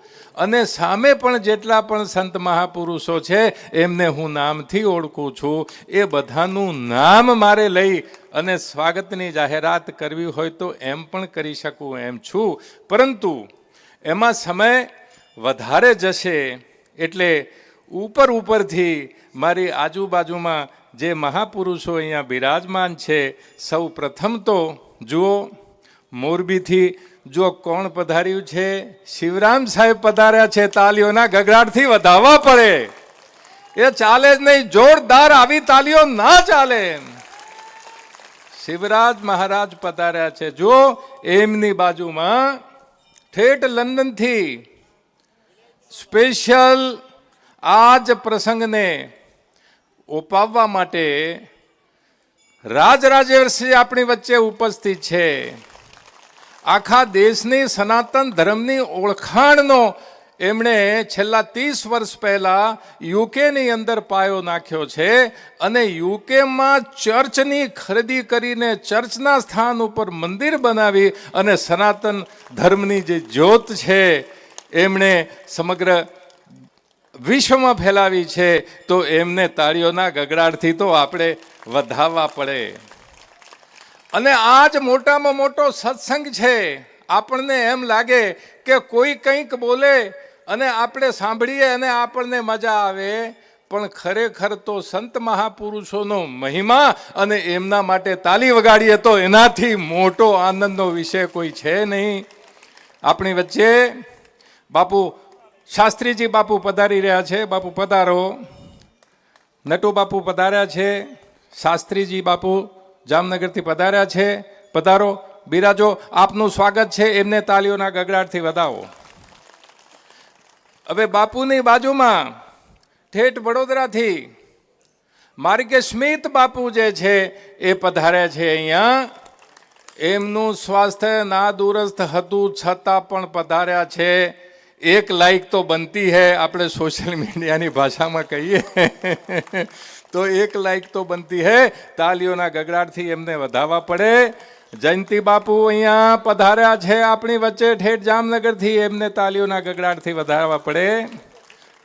અને સામે પણ જેટલા પણ સંત મહાપુરુષો છે એમને હું નામથી ઓળખું છું. એ બધાનું નામ મારે લઈ અને સ્વાગતની જાહેરાત કરવી હોય તો એમ પણ કરી શકું એમ છું, પરંતુ એમાં સમય વધારે જશે એટલે ઉપરથી મારી આજુબાજુમાં જે મહાપુરુષો અહીંયા બિરાજમાન છે, સૌ પ્રથમ તો જુઓ મોરબીથી જો કોણ પધાર્યું છે, શિવરામ સાહેબ પધાર્યા છે. તાલીઓના ગગડાટથી વધાવવા પડે, એ ચાલે જ નહીં, જોરદાર આવી તાલીઓ ના ચાલે. શિવરાજ મહારાજ પધાર્યા છે. જો એમની બાજુમાં ઠેઠ લંડનથી સ્પેશિયલ આજ પ્રસંગને ઓપાવવા માટે રાજરાજેશ્રી આપણી વચ્ચે ઉપસ્થિત છે. આખા દેશની સનાતન ધર્મની ઓળખાણનો એમણે છેલ્લા 30 વર્ષ પહેલા યુકેની અંદર પાયો નાખ્યો છે અને યુકેમાં ચર્ચની ખરીદી કરીને ચર્ચના સ્થાન ઉપર મંદિર બનાવી અને સનાતન ધર્મની જે જ્યોત છે એમણે સમગ્ર વિશ્વમાં ફેલાવી છે. તો એમને તાળીઓના ગગડાટથી તો આપણે વધાવવા પડે. અને આ જ મોટામાં મોટો સત્સંગ છે. આપણને એમ લાગે કે કોઈ કંઈક બોલે અને આપણે સાંભળીએ અને આપણને મજા આવે, પણ ખરેખર તો સંત મહાપુરુષોનો મહિમા અને એમના માટે તાલી વગાડીએ તો એનાથી મોટો આનંદનો વિષય કોઈ છે નહીં. આપણી વચ્ચે બાપુ શાસ્ત્રીજી બાપુ પધારી રહ્યા છે. બાપુ પધારો. નટુ બાપુ પધાર્યા છે. શાસ્ત્રીજી બાપુ જામનગરથી પધાર્યા છે. પધારો, બિરાજો. આપનું સ્વાગત છે. એમને તાલીઓના ગગડાટથી વધાવો. હવે બાપુની બાજુમાં ઠેઠ વડોદરાથી માર્ગે સ્મિત બાપુ જે છે એ પધાર્યા છે અહીંયા. એમનું સ્વાસ્થ્ય નાદુરસ્ત હતું છતાં પણ પધાર્યા છે. એક લાઈક તો બનતી હૈ, આપણે સોશિયલ મીડિયાની ભાષામાં કહીએ તો એક લાઈક તો બનતી હૈ. તાલીઓના ગગડાટથી એમને વધાવવા પડે. જયંતિ બાપુ અહીંયા પધાર્યા છે આપણી વચ્ચે ઠેઠ જામનગરથી. એમને તાલીઓના ગગડાટથી વધારવા પડે.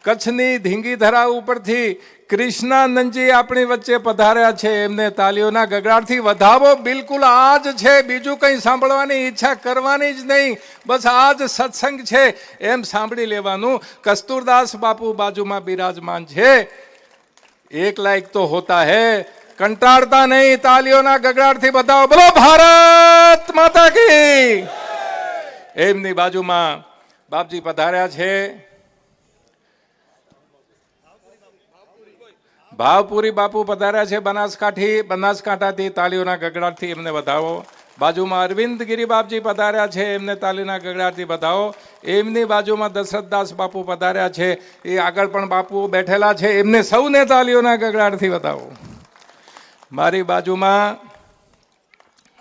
કચ્છની ધીંગીધરા ઉપરથી કૃષ્ણાનંદજી આપણી વચ્ચે પધાર્યા છે. એમને તાલીઓના ગગડાટથી વધાવો. બિલકુલ આ જ છે, બીજું કંઈ સાંભળવાની ઈચ્છા કરવાની જ નહીં. બસ આ જ સત્સંગ છે એમ સાંભળી લેવાનું. કસ્તુરદાસ બાપુ બાજુમાં બિરાજમાન છે. એક લાયક તો હોતા હૈ, કંટાળતા નહીં. તાલીઓના ગગડાટથી બતાવો. બોલો ભારત માતા કી. એમની બાજુમાં બાપજી પધાર્યા છે. ભાવપુરી બાપુ પધાર્યા છે બનાસકાંઠાથી. તાલીઓના ગગડાટથી એમને વધાવો. બાજુમાં અરવિંદ ગિરી બાપજી પધાર્યા છે. એમને તાલીના ગગડાટથી વધાવો. એમની બાજુમાં દશરથદાસ બાપુ પધાર્યા છે. એ આગળ પણ બાપુઓ બેઠેલા છે. એમને સૌને તાલીઓના ગગડાટથી વધાવો. મારી બાજુમાં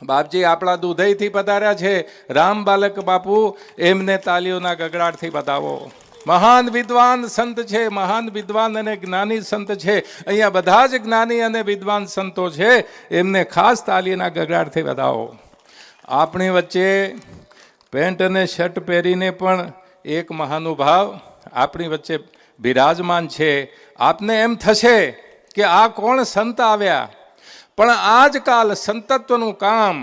બાપજી આપણા દુધઈથી પધાર્યા છે. રામ બાલક બાપુ. એમને તાલીઓના ગગડાટથી વધાવો. મહાન વિદ્વાન સંત છે, મહાન વિદ્વાન અને જ્ઞાની સંત છે. અહીંયા બધા જ જ્ઞાની અને વિદ્વાન સંતો છે. એમને ખાસ તાલીના ગગડાટથી વધાવો. આપણી વચ્ચે પેન્ટ અને શર્ટ પહેરીને પણ એક મહાનુભાવ આપણી વચ્ચે બિરાજમાન છે. આપને એમ થશે કે આ કોણ સંત આવ્યા, પણ આજકાલ સંતત્વનું કામ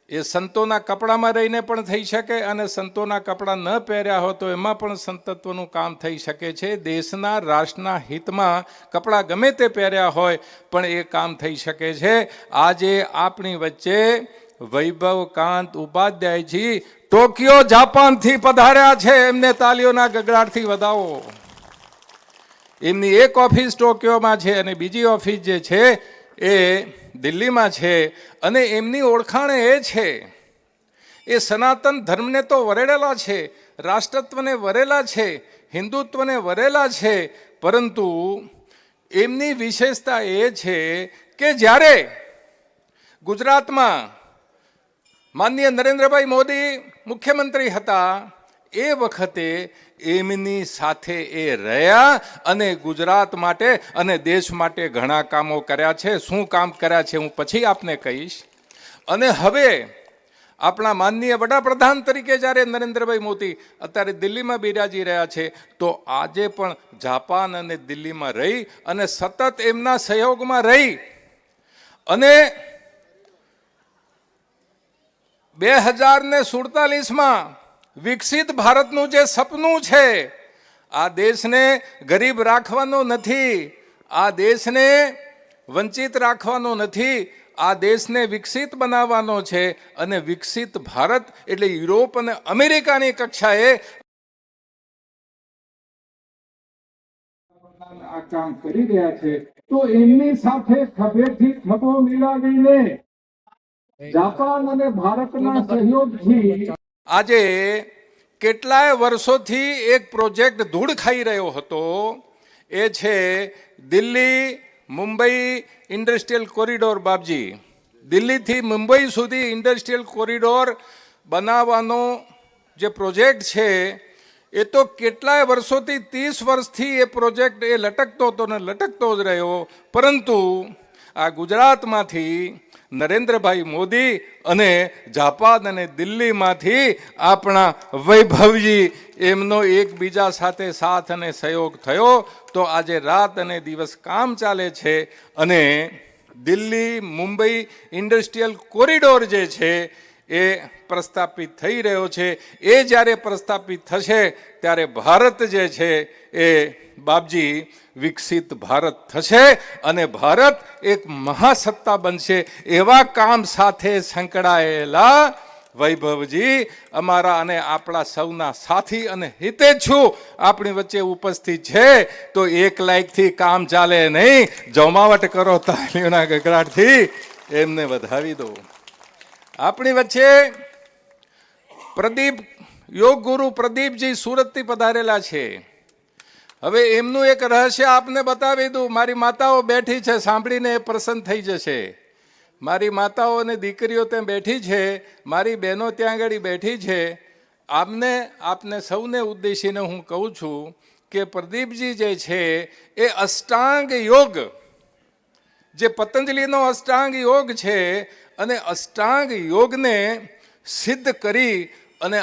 એ સંતોના કપડામાં રહીને પણ થઈ શકે અને સંતોના કપડાં ન પહેર્યા હોય તો એમાં પણ સંતત્વનું કામ થઈ શકે છે. દેશના રાષ્ટ્રના હિતમાં કપડાં ગમે તે પહેર્યા હોય પણ એ કામ થઈ શકે છે. આજે આપણી વચ્ચે વૈભવકાંત ઉપાધ્યાયજી ટોકિયો જાપાનથી પધાર્યા છે. એમને તાલીઓના ગગડાટથી વધાવો. એમની એક ઓફિસ ટોકિયોમાં છે અને બીજી ઓફિસ જે છે એ દિલ્હીમાં છે. અને એમની ઓળખાણ એ છે, એ સનાતન ધર્મને તો વરેલા છે, રાષ્ટ્રત્વને વરેલા છે, હિન્દુત્વને વરેલા છે, પરંતુ એમની વિશેષતા એ છે કે જ્યારે ગુજરાતમાં માનનીય નરેન્દ્રભાઈ મોદી મુખ્યમંત્રી હતા એ વખતે એમની સાથે એ રહ્યા અને ગુજરાત માટે અને દેશ માટે ઘણા કામો કર્યા છે. શું કામ કર્યા છે હું પછી આપને કહીશ. અને હવે આપણા માનનીય વડાપ્રધાન તરીકે જ્યારે નરેન્દ્રભાઈ મોદી અત્યારે દિલ્હીમાં બિરાજી રહ્યા છે, તો આજે પણ જાપાન અને દિલ્હીમાં રહી અને સતત એમના સહયોગમાં રહી અને 2047માં વિકસિત ભારતનું જે સપનું છે આ દેશને ગરીબ રાખવાનો નથી, આ દેશને વંચિત રાખવાનો નથી, આ દેશને વિકસિત બનાવવાનો છે. અને વિકસિત ભારત એટલે યુરોપ અને અમેરિકાની કક્ષાએ આ કામ કરી રહ્યા છે. તો એમની સાથે ખભેથી ખભો મિલાવીને જાપાન અને ભારતના સહયોગથી આજે કેટલાય વર્ષોથી એક પ્રોજેક્ટ ધૂળ ખાઈ રહ્યો હતો. એ છે દિલ્હી મુંબઈ ઇન્ડસ્ટ્રીયલ કોરિડોર. બાપજી, દિલ્હીથી મુંબઈ સુધી ઇન્ડસ્ટ્રીયલ કોરિડોર બનાવવાનો જે પ્રોજેક્ટ છે એ તો કેટલાય વર્ષોથી 30 વર્ષથી એ પ્રોજેક્ટ એ લટકતો હતો ને લટકતો જ રહ્યો. પરંતુ આ ગુજરાતમાંથી નરેન્દ્રભાઈ મોદી અને જાપાન અને દિલ્હીમાંથી આપણા વૈભવજી એમનો એકબીજા સાથે સાથ અને સહયોગ થયો. તો આજે રાત અને દિવસ કામ ચાલે છે. અને દિલ્હી મુંબઈ ઇન્ડસ્ટ્રીયલ કોરિડોર જે છે એ પ્રસ્થાપિત થઈ રહ્યો છે. એ જ્યારે પ્રસ્થાપિત થશે ત્યારે ભારત જે છે એ બાપજી વિકસિત ભારત થશે અને ભારત એક મહાસત્તા બનશે. એવા કામ સાથે સંકળાયેલા વૈભવજી અમારા અને આપણા સૌના સાથી અને હિતેચ્છુ આપણી વચ્ચે ઉપસ્થિત છે. તો એક લાયકથી કામ ચાલે નહીં, જમાવટ કરો તાલીઓના ગગડાટથી એમને વધાવી દો. આપણી વચ્ચે પ્રદીપ યોગ ગુરુ પ્રદીપજી સુરતથી પધારેલા છે. હવે એમનું એક રહસ્ય આપને બતાવી દઉં. મારી માતાઓ બેઠી છે, સાંભળીને એ પ્રસન્ન થઈ જશે. મારી માતાઓ અને દીકરીઓ ત્યાં બેઠી છે, મારી બહેનો ત્યાં આગળ બેઠી છે. આપને સૌને ઉદ્દેશીને હું કહું છું કે પ્રદીપજી જે છે એ અષ્ટાંગ યોગ, જે પતંજલિનો અષ્ટાંગ યોગ છે, અને અષ્ટાંગ યોગને સિદ્ધ કરી અને